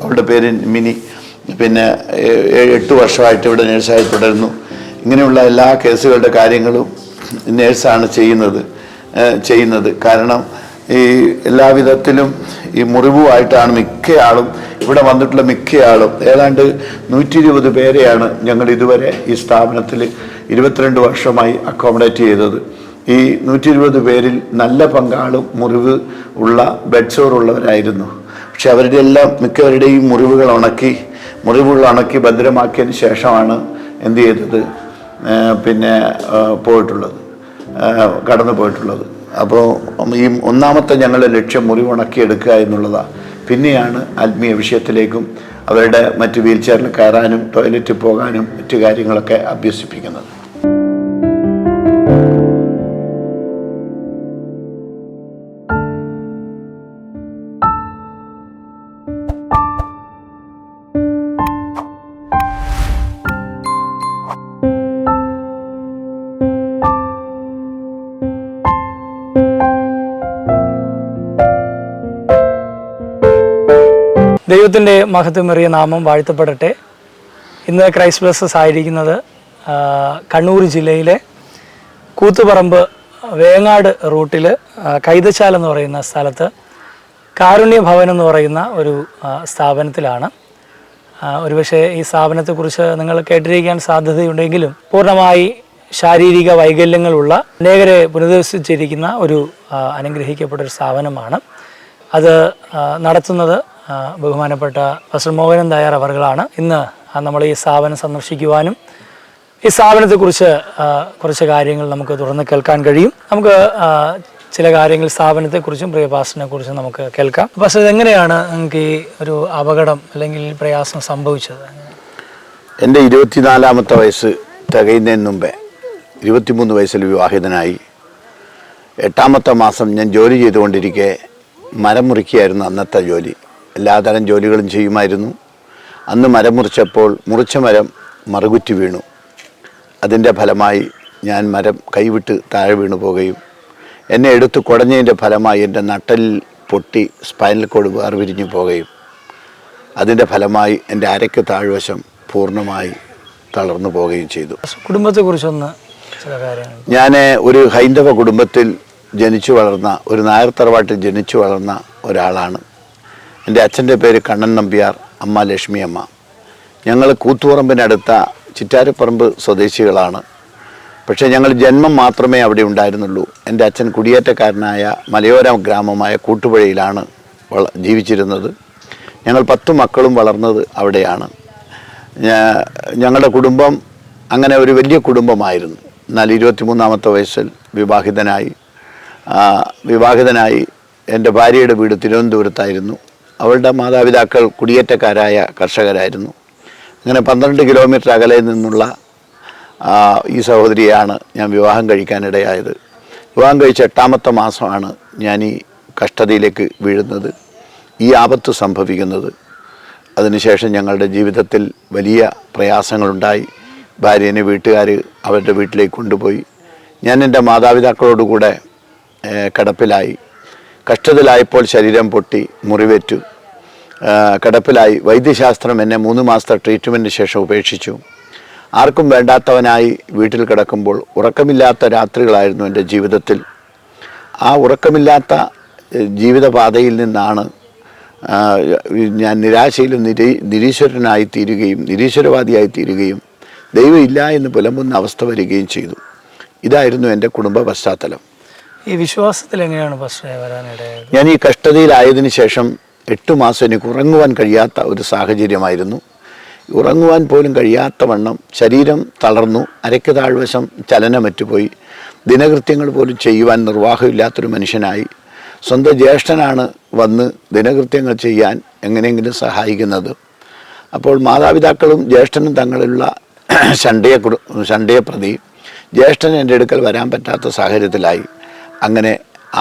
അവളുടെ പേര് മിനി. പിന്നെ 8 വർഷമായിട്ട് ഇവിടെ നേഴ്സായി തുടരുന്നു. ഇങ്ങനെയുള്ള എല്ലാ കേസുകളുടെ കാര്യങ്ങളും നേഴ്സാണ് ചെയ്യുന്നത്. കാരണം ഈ എല്ലാവിധത്തിലും ഈ മുറിവുമായിട്ടാണ് മിക്ക ആളും ഇവിടെ വന്നിട്ടുള്ള ഏതാണ്ട് 120 പേരെയാണ് ഞങ്ങൾ ഇതുവരെ ഈ സ്ഥാപനത്തിൽ 22 വർഷമായി അക്കോമഡേറ്റ് ചെയ്തത്. ഈ 120 പേരിൽ നല്ല പങ്കാളും മുറിവ് ഉള്ള ബെഡ്സോറുള്ളവരായിരുന്നു. പക്ഷെ അവരുടെ എല്ലാം മിക്കവരുടെയും മുറിവുകൾ ഉണക്കി ഭദ്രമാക്കിയതിന് ശേഷമാണ് എന്ത് ചെയ്തത്, പിന്നെ കടന്നു പോയിട്ടുള്ളത്. അപ്പോൾ ഈ ഒന്നാമത്തെ ഞങ്ങളുടെ ലക്ഷ്യം മുറിവ് ഉണക്കിയെടുക്കുക എന്നുള്ളതാണ്. പിന്നെയാണ് ആത്മീയ വിഷയത്തിലേക്കും അവരുടെ മറ്റ് വീൽ ചെയറിൽ കയറാനും ടോയ്ലറ്റിൽ പോകാനും മറ്റു കാര്യങ്ങളൊക്കെ അഭ്യസിപ്പിക്കുന്നത്. ദൈവത്തിൻ്റെ മഹത്വമേറിയ നാമം വാഴ്ത്തപ്പെടട്ടെ. ഇന്ന് ക്രൈസ്റ്റ് ബ്ലസ്സസ് ആയിരിക്കുന്നത് കണ്ണൂർ ജില്ലയിലെ കൂത്തുപറമ്പ് വേങ്ങാട് റൂട്ടിൽ കൈതച്ചാൽ എന്ന് പറയുന്ന സ്ഥലത്ത് കാരുണ്യ ഭവൻ എന്ന് പറയുന്ന ഒരു സ്ഥാപനത്തിലാണ്. ഒരുപക്ഷെ ഈ സ്ഥാപനത്തെക്കുറിച്ച് നിങ്ങൾ കേട്ടിരിക്കാൻ സാധ്യതയുണ്ടെങ്കിലും പൂർണ്ണമായി ശാരീരിക വൈകല്യങ്ങളുള്ള അനേകരെ പുനരധിവസിച്ചിരിക്കുന്ന ഒരു അനുഗ്രഹിക്കപ്പെട്ടൊരു സ്ഥാപനമാണ്. അത് നടത്തുന്നത് ബഹുമാനപ്പെട്ട പാസ്റ്റർ മോഹനൻ നായർ അവർകളാണ്. ഇന്ന് നമ്മൾ ഈ സ്ഥാപനം സന്ദർശിക്കുവാനും ഈ സ്ഥാപനത്തെക്കുറിച്ച് കുറച്ച് കാര്യങ്ങൾ നമുക്ക് തുറന്ന് കേൾക്കാൻ കഴിയും. നമുക്ക് ചില കാര്യങ്ങൾ സ്ഥാപനത്തെക്കുറിച്ചും പ്രിയ പാസ്റ്ററിനെ കുറിച്ചും നമുക്ക് കേൾക്കാം. പാസ്റ്റർ, ഇതെങ്ങനെയാണ് നിങ്ങൾക്ക് ഈ ഒരു അപകടം അല്ലെങ്കിൽ പ്രയാസം സംഭവിച്ചത്? എൻ്റെ 24-ാമത്തെ വയസ്സ് തികയുന്നതിന് മുമ്പേ 23 വയസ്സിൽ വിവാഹിതനായി. 8-ാമത്തെ മാസം ഞാൻ ജോലി ചെയ്തുകൊണ്ടിരിക്കെ മരം മുറിക്കുകയായിരുന്നു അന്നത്തെ ജോലി. എല്ലാതരം ജോലികളും ചെയ്യുമായിരുന്നു. അന്ന് മരം മുറിച്ചപ്പോൾ മുറിച്ച മരം മറുകുറ്റി വീണു. അതിൻ്റെ ഫലമായി ഞാൻ മരം കൈവിട്ട് താഴെ വീണു പോവുകയും എന്നെ എടുത്ത് കുടഞ്ഞതിൻ്റെ ഫലമായി എൻ്റെ നട്ടലിൽ പൊട്ടി സ്പൈനൽ കോഡ് വേർപിരിഞ്ഞു പോവുകയും അതിൻ്റെ ഫലമായി എൻ്റെ അരയ്ക്ക് താഴ്വശം പൂർണ്ണമായി തളർന്നു പോവുകയും ചെയ്തു. കുടുംബത്തെക്കുറിച്ചൊന്ന് ചില കാര്യങ്ങൾ. ഞാൻ ഒരു ഹൈന്ദവ കുടുംബത്തിൽ ജനിച്ചു വളർന്ന, ഒരു നായർ തറവാട്ടിൽ ജനിച്ചു വളർന്ന ഒരാളാണ്. എൻ്റെ അച്ഛൻ്റെ പേര് കണ്ണൻ നമ്പ്യാർ, അമ്മ ലക്ഷ്മി അമ്മ. ഞങ്ങൾ കൂത്തുപറമ്പിനടുത്ത ചിറ്റാരപ്പറമ്പ് സ്വദേശികളാണ്. പക്ഷേ ഞങ്ങൾ ജന്മം മാത്രമേ അവിടെ ഉണ്ടായിരുന്നുള്ളൂ. എൻ്റെ അച്ഛൻ കുടിയേറ്റക്കാരനായ മലയോര ഗ്രാമമായ കൂട്ടുപുഴയിലാണ് ജീവിച്ചിരുന്നത്. ഞങ്ങൾ 10 മക്കളും വളർന്നത് അവിടെയാണ്. ഞങ്ങളുടെ കുടുംബം അങ്ങനെ ഒരു വലിയ കുടുംബമായിരുന്നു. എന്നാൽ 23-ാമത്തെ വയസ്സിൽ വിവാഹിതനായി എൻ്റെ ഭാര്യയുടെ വീട് തിരുവനന്തപുരത്തായിരുന്നു. അവളുടെ മാതാപിതാക്കൾ കുടിയേറ്റക്കാരായ കർഷകരായിരുന്നു. അങ്ങനെ 12 കിലോമീറ്റർ അകലെ നിന്നുള്ള ഈ സഹോദരിയാണ് ഞാൻ വിവാഹം കഴിക്കാനിടയായത്. വിവാഹം കഴിച്ച 8-ാമത്തെ മാസമാണ് ഞാൻ ഈ കഷ്ടതയിലേക്ക് വീഴുന്നത്, ഈ ആപത്ത് സംഭവിക്കുന്നത്. അതിനുശേഷം ഞങ്ങളുടെ ജീവിതത്തിൽ വലിയ പ്രയാസങ്ങളുണ്ടായി. ഭാര്യനെ വീട്ടുകാർ അവരുടെ വീട്ടിലേക്ക് കൊണ്ടുപോയി. ഞാൻ എൻ്റെ മാതാപിതാക്കളോടുകൂടെ കിടപ്പിലായി. കഷ്ടത്തിലായപ്പോൾ ശരീരം പൊട്ടി, മുറിവേറ്റു, കിടപ്പിലായി. വൈദ്യശാസ്ത്രം എന്നെ 3 മാസത്തെ ട്രീറ്റ്മെൻറ്റിന് ശേഷം ഉപേക്ഷിച്ചു. ആർക്കും വേണ്ടാത്തവനായി വീട്ടിൽ കിടക്കുമ്പോൾ ഉറക്കമില്ലാത്ത രാത്രികളായിരുന്നു എൻ്റെ ജീവിതത്തിൽ. ആ ഉറക്കമില്ലാത്ത ജീവിതപാതയിൽ നിന്നാണ് ഞാൻ നിരാശയിലും നിരീശ്വരനായി തീരുകയും നിരീശ്വരവാദിയായി തീരുകയും ദൈവമില്ല എന്ന് പുലമ്പുന്ന അവസ്ഥ വരികയും ചെയ്തു. ഇതായിരുന്നു എൻ്റെ കുടുംബ പശ്ചാത്തലം. ഈ വിശ്വാസത്തിൽ എങ്ങനെയാണ് വരാനിടയായത്? ഞാൻ ഈ കഷ്ടതയിലായതിനു ശേഷം 8 മാസം എനിക്ക് ഉറങ്ങുവാൻ കഴിയാത്ത ഒരു സാഹചര്യമായിരുന്നു. ഉറങ്ങുവാൻ പോലും കഴിയാത്ത വണ്ണം ശരീരം തളർന്നു, അരയ്ക്ക് താഴ്വശം ചലനമറ്റുപോയി. ദിനകൃത്യങ്ങൾ പോലും ചെയ്യുവാൻ നിർവാഹമില്ലാത്തൊരു മനുഷ്യനായി. സ്വന്തം ജ്യേഷ്ഠനാണ് വന്ന് ദിനകൃത്യങ്ങൾ ചെയ്യാൻ എങ്ങനെയെങ്കിലും സഹായിക്കുന്നത്. അപ്പോൾ മാതാപിതാക്കളും ജ്യേഷ്ഠനും തങ്ങളിലുള്ള ശണ്ടയെ പ്രതി ജ്യേഷ്ഠൻ എൻ്റെ അടുക്കൽ വരാൻ പറ്റാത്ത സാഹചര്യത്തിലായി. അങ്ങനെ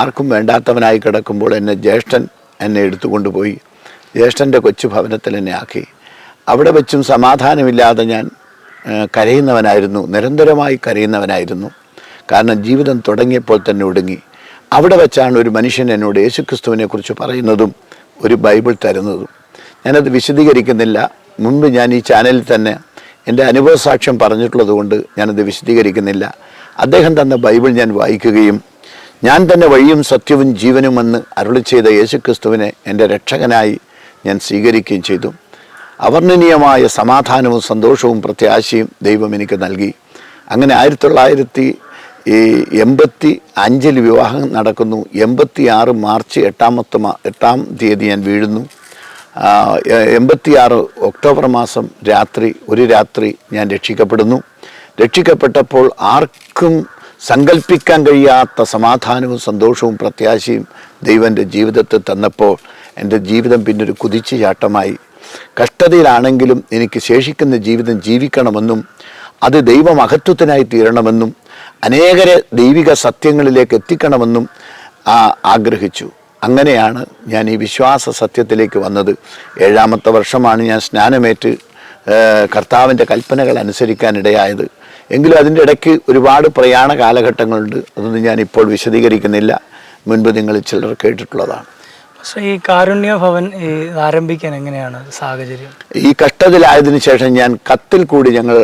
ആർക്കും വേണ്ടാത്തവനായി കിടക്കുമ്പോൾ ജ്യേഷ്ഠൻ എന്നെ എടുത്തുകൊണ്ടുപോയി ജ്യേഷ്ഠൻ്റെ കൊച്ചു ഭവനത്തിൽ എന്നെ ആക്കി. അവിടെ വെച്ചും സമാധാനമില്ലാതെ ഞാൻ കരയുന്നവനായിരുന്നു, നിരന്തരമായി കരയുന്നവനായിരുന്നു. കാരണം ജീവിതം തുടങ്ങിയപ്പോൾ തന്നെ ഒടുങ്ങി. അവിടെ വെച്ചാണ് ഒരു മനുഷ്യൻ എന്നോട് യേശുക്രിസ്തുവിനെ കുറിച്ച് പറയുന്നതും ഒരു ബൈബിൾ തരുന്നതും. ഞാനത് വിശദീകരിക്കുന്നില്ല. മുൻപ് ഞാൻ ഈ ചാനലിൽ തന്നെ എൻ്റെ അനുഭവസാക്ഷ്യം പറഞ്ഞിട്ടുള്ളത് കൊണ്ട് ഞാനത് വിശദീകരിക്കുന്നില്ല. അദ്ദേഹം തന്ന ബൈബിൾ ഞാൻ വായിക്കുകയും ഞാൻ തന്നെ വഴിയും സത്യവും ജീവനുമെന്ന് അരുളി ചെയ്ത യേശുക്രിസ്തുവിനെ എൻ്റെ രക്ഷകനായി ഞാൻ സ്വീകരിക്കുകയും ചെയ്തു. അവർണ്ണനീയമായ സമാധാനവും സന്തോഷവും പ്രത്യാശയും ദൈവം എനിക്ക് നൽകി. അങ്ങനെ 1985 വിവാഹം നടക്കുന്നു. 86 മാർച്ച് 8-ാം തീയതി ഞാൻ വീഴുന്നു. 86 ഒക്ടോബർ മാസം ഒരു രാത്രി ഞാൻ രക്ഷിക്കപ്പെടുന്നു. രക്ഷിക്കപ്പെട്ടപ്പോൾ ആർക്കും സങ്കല്പിക്കാൻ കഴിയാത്ത സമാധാനവും സന്തോഷവും പ്രത്യാശയും ദൈവം എൻ്റെ ജീവിതത്തിൽ തന്നപ്പോൾ എൻ്റെ ജീവിതം പിന്നൊരു കുതിച്ചുചാട്ടമായി. കഷ്ടതയിലാണെങ്കിലും എനിക്ക് ശേഷിക്കുന്ന ജീവിതം ജീവിക്കണമെന്നും അത് ദൈവമഹത്വത്തിനായി തീരണമെന്നും അനേകരെ ദൈവിക സത്യങ്ങളിലേക്ക് എത്തിക്കണമെന്നും ആഗ്രഹിച്ചു. അങ്ങനെയാണ് ഞാൻ ഈ വിശ്വാസ സത്യത്തിലേക്ക് വന്നത്. 7-ാമത്തെ വർഷമാണ് ഞാൻ സ്നാനമേറ്റ് കർത്താവിൻ്റെ കൽപ്പനകൾ അനുസരിക്കാനിടയായത്. എങ്കിലും അതിൻ്റെ ഇടയ്ക്ക് ഒരുപാട് പ്രയാണ കാലഘട്ടങ്ങളുണ്ട്. അതൊന്നും ഞാനിപ്പോൾ വിശദീകരിക്കുന്നില്ല. മുൻപ് നിങ്ങൾ ചിലർ കേട്ടിട്ടുള്ളതാണ്. പക്ഷേ ഈ കാരുണ്യ ഭവൻ ആരംഭിക്കാൻ എങ്ങനെയാണ് സാഹചര്യം? ഈ കഷ്ടത്തിലായതിനു ശേഷം ഞാൻ കത്തിൽ കൂടി ഞങ്ങൾ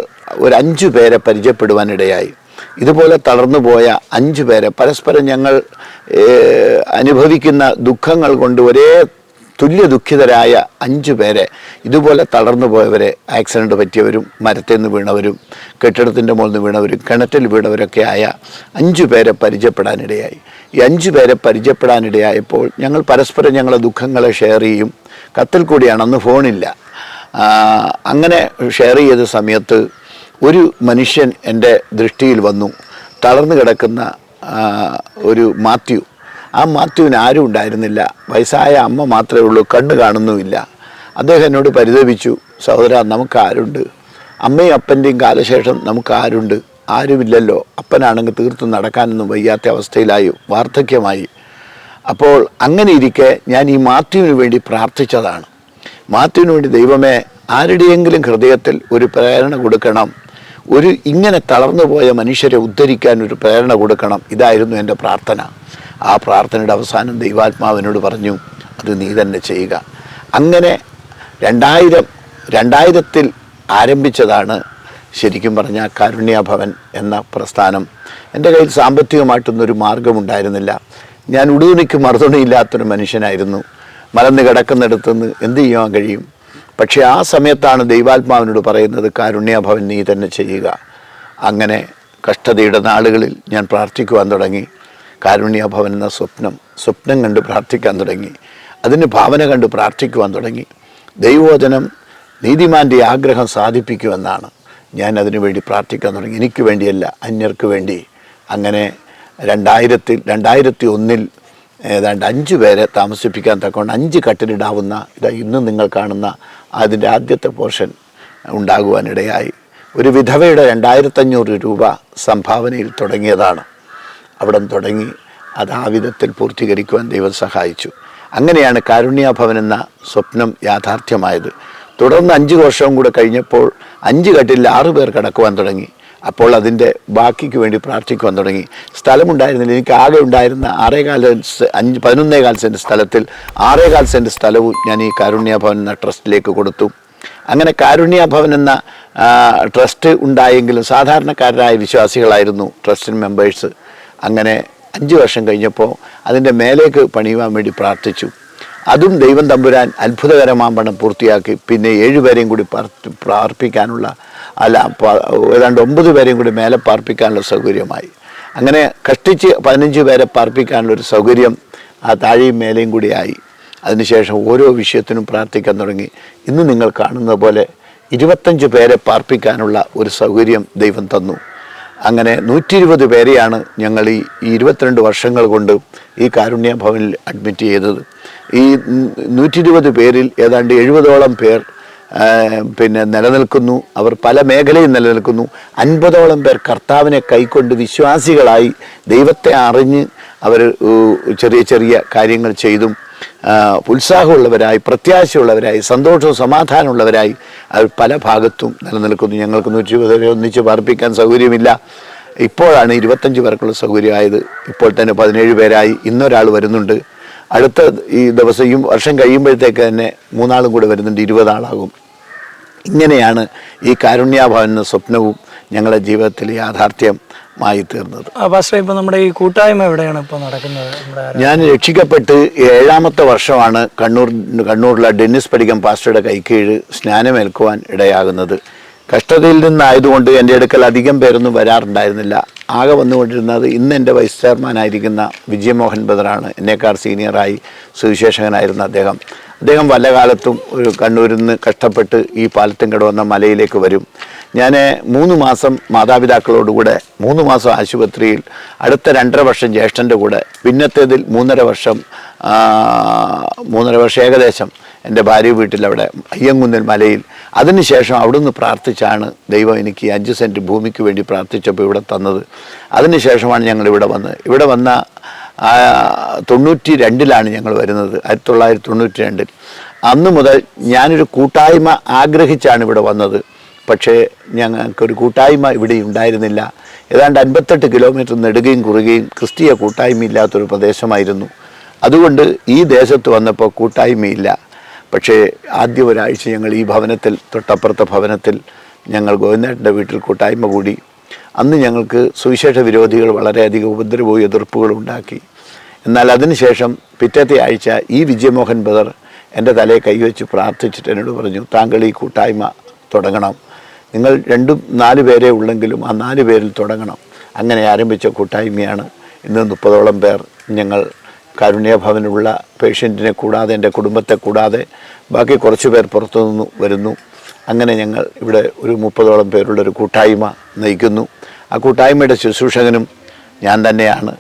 ഒരു 5 പേരെ പരിചയപ്പെടുവാനിടയായി. ഇതുപോലെ തളർന്നുപോയ 5 പേരെ, പരസ്പരം ഞങ്ങൾ അനുഭവിക്കുന്ന ദുഃഖങ്ങൾ കൊണ്ട് ഒരേ തുല്യ ദുഃഖിതരായ 5 പേരെ, ഇതുപോലെ തളർന്നു പോയവരെ, ആക്സിഡൻറ്റ് പറ്റിയവരും മരത്തിൽ നിന്ന് വീണവരും കെട്ടിടത്തിൻ്റെ മുകളിൽ നിന്ന് വീണവരും കിണറ്റിൽ വീണവരൊക്കെ ആയ 5 പേരെ പരിചയപ്പെടാനിടയായി. ഈ 5 പേരെ പരിചയപ്പെടാനിടയായപ്പോൾ ഞങ്ങൾ പരസ്പരം ഞങ്ങളെ ദുഃഖങ്ങളെ ഷെയർ ചെയ്യും. കത്തിൽ കൂടിയാണ്, അന്ന് ഫോണില്ല. അങ്ങനെ ഷെയർ ചെയ്ത സമയത്ത് ഒരു മനുഷ്യൻ എൻ്റെ ദൃഷ്ടിയിൽ വന്നു. തളർന്നു കിടക്കുന്ന ഒരു മാത്യു. ആ മാത്യുവിന് ആരും ഉണ്ടായിരുന്നില്ല. വയസ്സായ അമ്മ മാത്രമേ ഉള്ളൂ, കണ്ണ് കാണുന്നുമില്ല. അദ്ദേഹം എന്നോട് പരിതപിച്ചു, സഹോദരാ, നമുക്ക് ആരുണ്ട്? അമ്മയും അപ്പൻ്റെയും കാലശേഷം നമുക്ക് ആരുണ്ട്? ആരുമില്ലല്ലോ. അപ്പനാണെങ്കിൽ തീർത്തും നടക്കാനൊന്നും വയ്യാത്ത അവസ്ഥയിലായി, വാർദ്ധക്യമായി. അപ്പോൾ അങ്ങനെ ഇരിക്കെ ഞാൻ ഈ മാത്യുവിന് വേണ്ടി പ്രാർത്ഥിച്ചതാണ്. മാത്യുവിന് വേണ്ടി, ദൈവമേ, ആരുടെയെങ്കിലും ഹൃദയത്തിൽ ഒരു പ്രേരണ കൊടുക്കണം, ഇങ്ങനെ തളർന്നു പോയ മനുഷ്യരെ ഉദ്ധരിക്കാൻ ഒരു പ്രേരണ കൊടുക്കണം. ഇതായിരുന്നു എൻ്റെ പ്രാർത്ഥന. ആ പ്രാർത്ഥനയുടെ അവസാനം ദൈവാത്മാവിനോട് പറഞ്ഞു, അത് നീ തന്നെ ചെയ്യുക. അങ്ങനെ 2000-ൽ ആരംഭിച്ചതാണ് ശരിക്കും പറഞ്ഞാൽ കാരുണ്യഭവൻ എന്ന പ്രസ്ഥാനം. എൻ്റെ കയ്യിൽ സാമ്പത്തികമായിട്ടൊന്നൊരു മാർഗമുണ്ടായിരുന്നില്ല. ഞാൻ ഉടുതുണിക്ക് മറുതുണിയില്ലാത്തൊരു മനുഷ്യനായിരുന്നു. മലന്ന് കിടക്കുന്നിടത്തുനിന്ന് എന്ത് ചെയ്യാൻ കഴിയും? പക്ഷേ ആ സമയത്താണ് ദൈവാത്മാവിനോട് പറയുന്നത്, കാരുണ്യഭവൻ നീ തന്നെ ചെയ്യുക. അങ്ങനെ കഷ്ടതയുടെ നാളുകളിൽ ഞാൻ പ്രാർത്ഥിക്കുവാൻ തുടങ്ങി. കാരുണ്യഭവൻ എന്ന സ്വപ്നം കണ്ട് പ്രാർത്ഥിക്കാൻ തുടങ്ങി. അതിന് ഭാവന കണ്ട് പ്രാർത്ഥിക്കുവാൻ തുടങ്ങി. ദൈവവചനം നീതിമാൻ്റെ ആഗ്രഹം സാധിപ്പിക്കുമെന്നാണ്. ഞാൻ അതിനുവേണ്ടി പ്രാർത്ഥിക്കാൻ തുടങ്ങി. എനിക്ക് വേണ്ടിയല്ല, അന്യർക്ക് വേണ്ടി. അങ്ങനെ 2001 ഏതാണ്ട് 5 പേരെ താമസിപ്പിക്കാൻ തക്കവണ്ണം 5 കട്ടിലിടാവുന്ന ഇന്ന് നിങ്ങൾ കാണുന്ന അതിൻ്റെ ആദ്യത്തെ പോർഷൻ ഉണ്ടാകുവാനിടയായി. ഒരു വിധവയുടെ 2500 രൂപ സംഭാവനയിൽ തുടങ്ങിയതാണ്. അവിടം തുടങ്ങി അത് ആ വിധത്തിൽ പൂർത്തീകരിക്കുവാൻ ദൈവം സഹായിച്ചു. അങ്ങനെയാണ് കാരുണ്യഭവൻ എന്ന സ്വപ്നം യാഥാർത്ഥ്യമായത്. തുടർന്ന് 5 വർഷവും കൂടെ കഴിഞ്ഞപ്പോൾ 5 കട്ടിലിൽ 6 പേർ കിടക്കുവാൻ തുടങ്ങി. അപ്പോൾ അതിൻ്റെ ബാക്കിക്ക് വേണ്ടി പ്രാർത്ഥിക്കുവാൻ തുടങ്ങി. സ്ഥലമുണ്ടായിരുന്നില്ല. എനിക്ക് ആകെ ഉണ്ടായിരുന്ന 11.4 സെൻറ്റ് സ്ഥലത്തിൽ 6.25 സെൻറ്റ് സ്ഥലവും ഞാൻ ഈ കാരുണ്യഭവൻ എന്ന ട്രസ്റ്റിലേക്ക് കൊടുത്തു. അങ്ങനെ കാരുണ്യഭവൻ എന്ന ട്രസ്റ്റ് ഉണ്ടായെങ്കിലും സാധാരണക്കാരായ വിശ്വാസികളായിരുന്നു ട്രസ്റ്റ് മെമ്പേഴ്സ്. അങ്ങനെ 5 വർഷം കഴിഞ്ഞപ്പോൾ അതിൻ്റെ മേലേക്ക് പണിയുവാൻ വേണ്ടി പ്രാർത്ഥിച്ചു. അതും ദൈവം തമ്പുരാൻ അത്ഭുതകരമാമ്പണം പൂർത്തിയാക്കി. പിന്നെ 7 പേരെയും കൂടി പാർപ്പിക്കാനുള്ള ഏതാണ്ട് 9 പേരെയും കൂടി മേലെ പാർപ്പിക്കാനുള്ള സൗകര്യമായി. അങ്ങനെ കഷ്ടിച്ച് 15 പേരെ പാർപ്പിക്കാനുള്ളൊരു സൗകര്യം ആ താഴെയും മേലെയും കൂടിയായി. അതിനുശേഷം ഓരോ വിഷയത്തിനും പ്രാർത്ഥിക്കാൻ തുടങ്ങി. ഇന്ന് നിങ്ങൾ കാണുന്ന പോലെ 25 പേരെ പാർപ്പിക്കാനുള്ള ഒരു സൗകര്യം ദൈവം തന്നു. അങ്ങനെ 120 പേരെയാണ് ഞങ്ങൾ ഈ 22 വർഷങ്ങൾ കൊണ്ട് ഈ കാരുണ്യഭവനിൽ അഡ്മിറ്റ് ചെയ്തത്. ഈ 120 പേരിൽ ഏതാണ്ട് 70ഓളം പേർ നിലനിൽക്കുന്നു. അവർ പല മേഖലയിൽ നിലനിൽക്കുന്നു. 50ഓളം പേർ കർത്താവിനെ കൈക്കൊണ്ട് വിശ്വാസികളായി ദൈവത്തെ അറിഞ്ഞ് അവർ ചെറിയ ചെറിയ കാര്യങ്ങൾ ചെയ്തും ഉത്സാഹമുള്ളവരായി, പ്രത്യാശയുള്ളവരായി, സന്തോഷവും സമാധാനമുള്ളവരായി അവർ പല ഭാഗത്തും നിലനിൽക്കുന്നു. ഞങ്ങൾക്ക് 120 പേരെ ഒന്നിച്ച് പാർപ്പിക്കാൻ സൗകര്യമില്ല. ഇപ്പോഴാണ് 25 പേർക്കുള്ള സൗകര്യമായത്. ഇപ്പോൾ തന്നെ 17 പേരായി. ഇന്നൊരാൾ വരുന്നുണ്ട്. അടുത്ത ഈ ദിവസം ഈ വർഷം കഴിയുമ്പോഴത്തേക്ക് തന്നെ 3 ആളും കൂടെ വരുന്നുണ്ട്. 20 ആളാകും. ഇങ്ങനെയാണ് ഈ കാരുണ്യഭവൻ എന്ന സ്വപ്നവും ഞങ്ങളുടെ ജീവിതത്തിൽ യാഥാർത്ഥ്യമായി തീർന്നത്. പാസ്റ്റർ, ഇപ്പോൾ നമ്മുടെ ഈ കൂട്ടായ്മ എവിടെയാണ് ഇപ്പോൾ നടക്കുന്നത്? ഞാൻ രക്ഷിക്കപ്പെട്ട് 7ാമത്തെ വർഷമാണ് കണ്ണൂരിലെ ഡെന്നിസ് പടിക്കം പാസ്റ്ററുടെ കൈക്കീഴ് സ്നാനമേൽക്കുവാൻ ഇടയാകുന്നത്. കഷ്ടതയിൽ നിന്നായതുകൊണ്ട് എൻ്റെ അടുക്കൽ അധികം പേരൊന്നും വരാറുണ്ടായിരുന്നില്ല. ആകെ വന്നുകൊണ്ടിരുന്നത് ഇന്ന് എൻ്റെ വൈസ് ചെയർമാനായിരിക്കുന്ന വിജയമോഹൻ ബദറാണ്. എന്നേക്കാൾ സീനിയറായി സുവിശേഷകനായിരുന്ന അദ്ദേഹം വല്ല കാലത്തും ഒരു കണ്ണൂരിൽ നിന്ന് കഷ്ടപ്പെട്ട് ഈ പാലത്തുംകട വന്ന മലയിലേക്ക് വരും. ഞാൻ 3 മാസം മാതാപിതാക്കളോടുകൂടെ, 3 മാസം ആശുപത്രിയിൽ, അടുത്ത 2.5 വർഷം ജ്യേഷ്ഠൻ്റെ കൂടെ, പിന്നത്തേതിൽ 3.5 വർഷം ഏകദേശം എൻ്റെ ഭാര്യ വീട്ടിലവിടെ അയ്യങ്കുന്നൽ മലയിൽ. അതിനുശേഷം അവിടുന്ന് പ്രാർത്ഥിച്ചാണ് ദൈവം എനിക്ക് 5 സെൻറ്റ് ഭൂമിക്ക് വേണ്ടി പ്രാർത്ഥിച്ചപ്പോൾ ഇവിടെ തന്നത്. അതിനുശേഷമാണ് ഞങ്ങൾ ഇവിടെ വന്ന 92-ലാണ് ഞങ്ങൾ വരുന്നത്. 1992. അന്ന് മുതൽ ഞാനൊരു കൂട്ടായ്മ ആഗ്രഹിച്ചാണ് ഇവിടെ വന്നത്. പക്ഷേ ഞങ്ങൾക്കൊരു കൂട്ടായ്മ ഇവിടെ ഉണ്ടായിരുന്നില്ല. ഏതാണ്ട് 58 കിലോമീറ്റർ നെടുകയും കുറുകയും ക്രിസ്തീയ കൂട്ടായ്മ ഇല്ലാത്തൊരു പ്രദേശമായിരുന്നു. അതുകൊണ്ട് ഈ ദേശത്ത് വന്നപ്പോൾ കൂട്ടായ്മയില്ല. പക്ഷേ ആദ്യ ഒരാഴ്ച ഞങ്ങൾ ഈ ഭവനത്തിൽ, തൊട്ടപ്പുറത്തെ ഭവനത്തിൽ ഞങ്ങൾ ഗോവിന്ദേട്ടൻ്റെ വീട്ടിൽ കൂട്ടായ്മ കൂടി. അന്ന് ഞങ്ങൾക്ക് സുവിശേഷ വിരോധികൾ വളരെയധികം ഉപദ്രവവും എതിർപ്പുകളും ഉണ്ടാക്കി. എന്നാൽ അതിനുശേഷം പിറ്റത്തെ ആഴ്ച ഈ വിജയമോഹൻ ബദർ എൻ്റെ തലയെ കൈവച്ച് പ്രാർത്ഥിച്ചിട്ട് എന്നോട് പറഞ്ഞു, താങ്കൾ ഈ കൂട്ടായ്മ തുടങ്ങണം. നിങ്ങൾ 2-4 പേരേ ഉള്ളെങ്കിലും ആ 4 പേരിൽ തുടങ്ങണം. അങ്ങനെ ആരംഭിച്ച കൂട്ടായ്മയാണ്. ഇന്ന് 30ഓളം പേർ ഞങ്ങൾ കാരുണ്യഭവനുള്ള പേഷ്യൻറ്റിനെ കൂടാതെ, എൻ്റെ കുടുംബത്തെ കൂടാതെ ബാക്കി കുറച്ച് പേർ പുറത്തുനിന്ന് വരുന്നു. അങ്ങനെ ഞങ്ങൾ ഇവിടെ ഒരു 30ഓളം പേരുള്ളൊരു കൂട്ടായ്മ നയിക്കുന്നു. ആ കൂട്ടായ്മയുടെ ശുശ്രൂഷകനും ഞാൻ തന്നെയാണ്.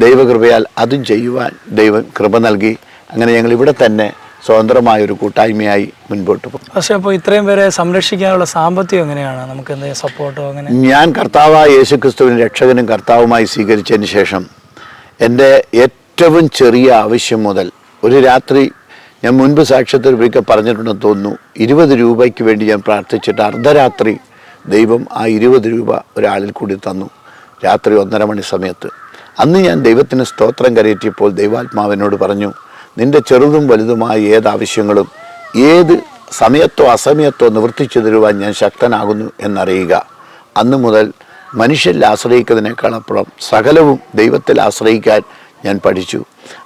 ദൈവകൃപയാൽ അതും ചെയ്യുവാൻ ദൈവം കൃപ നൽകി. അങ്ങനെ ഞങ്ങൾ ഇവിടെ തന്നെ സ്വതന്ത്രമായൊരു കൂട്ടായ്മയായി മുൻപോട്ട് പോകും. പക്ഷേ അപ്പോൾ ഇത്രയും പേരെ സംരക്ഷിക്കാനുള്ള സാമ്പത്തികം എങ്ങനെയാണ്? നമുക്ക് എന്തെങ്കിലും സപ്പോർട്ടോ അങ്ങനെ? ഞാൻ കർത്താവായ യേശുക്രിസ്തുവിനെ രക്ഷകനും കർത്താവുമായി സ്വീകരിച്ചതിന് ശേഷം എൻ്റെ ഏറ്റവും ചെറിയ ആവശ്യം മുതൽ, ഒരു രാത്രി ഞാൻ മുൻപ് സാക്ഷ്യത്തിൽ ഒരിക്കൽ പറഞ്ഞിട്ടുണ്ടെന്ന് തോന്നുന്നു, 20 രൂപയ്ക്ക് വേണ്ടി ഞാൻ പ്രാർത്ഥിച്ചിട്ട് അർദ്ധരാത്രി ദൈവം ആ 20 രൂപ ഒരാളിൽ കൂടി തന്നു. രാത്രി 1:30 മണി സമയത്ത്. അന്ന് ഞാൻ ദൈവത്തിന് സ്തോത്രം കരയറ്റിയപ്പോൾ ദൈവാത്മാവിനോട് പറഞ്ഞു, നിൻ്റെ ചെറുതും വലുതുമായ ഏതാവശ്യങ്ങളും ഏത് സമയത്തോ അസമയത്തോ നിവർത്തിച്ചു തരുവാൻ ഞാൻ ശക്തനാകുന്നു എന്നറിയുക. അന്നു മുതൽ മനുഷ്യരിൽ ആശ്രയിക്കുന്നതിനേക്കാളപ്പുറം സകലവും ദൈവത്തിൽ ആശ്രയിക്കാൻ ഞാൻ പഠിച്ചു.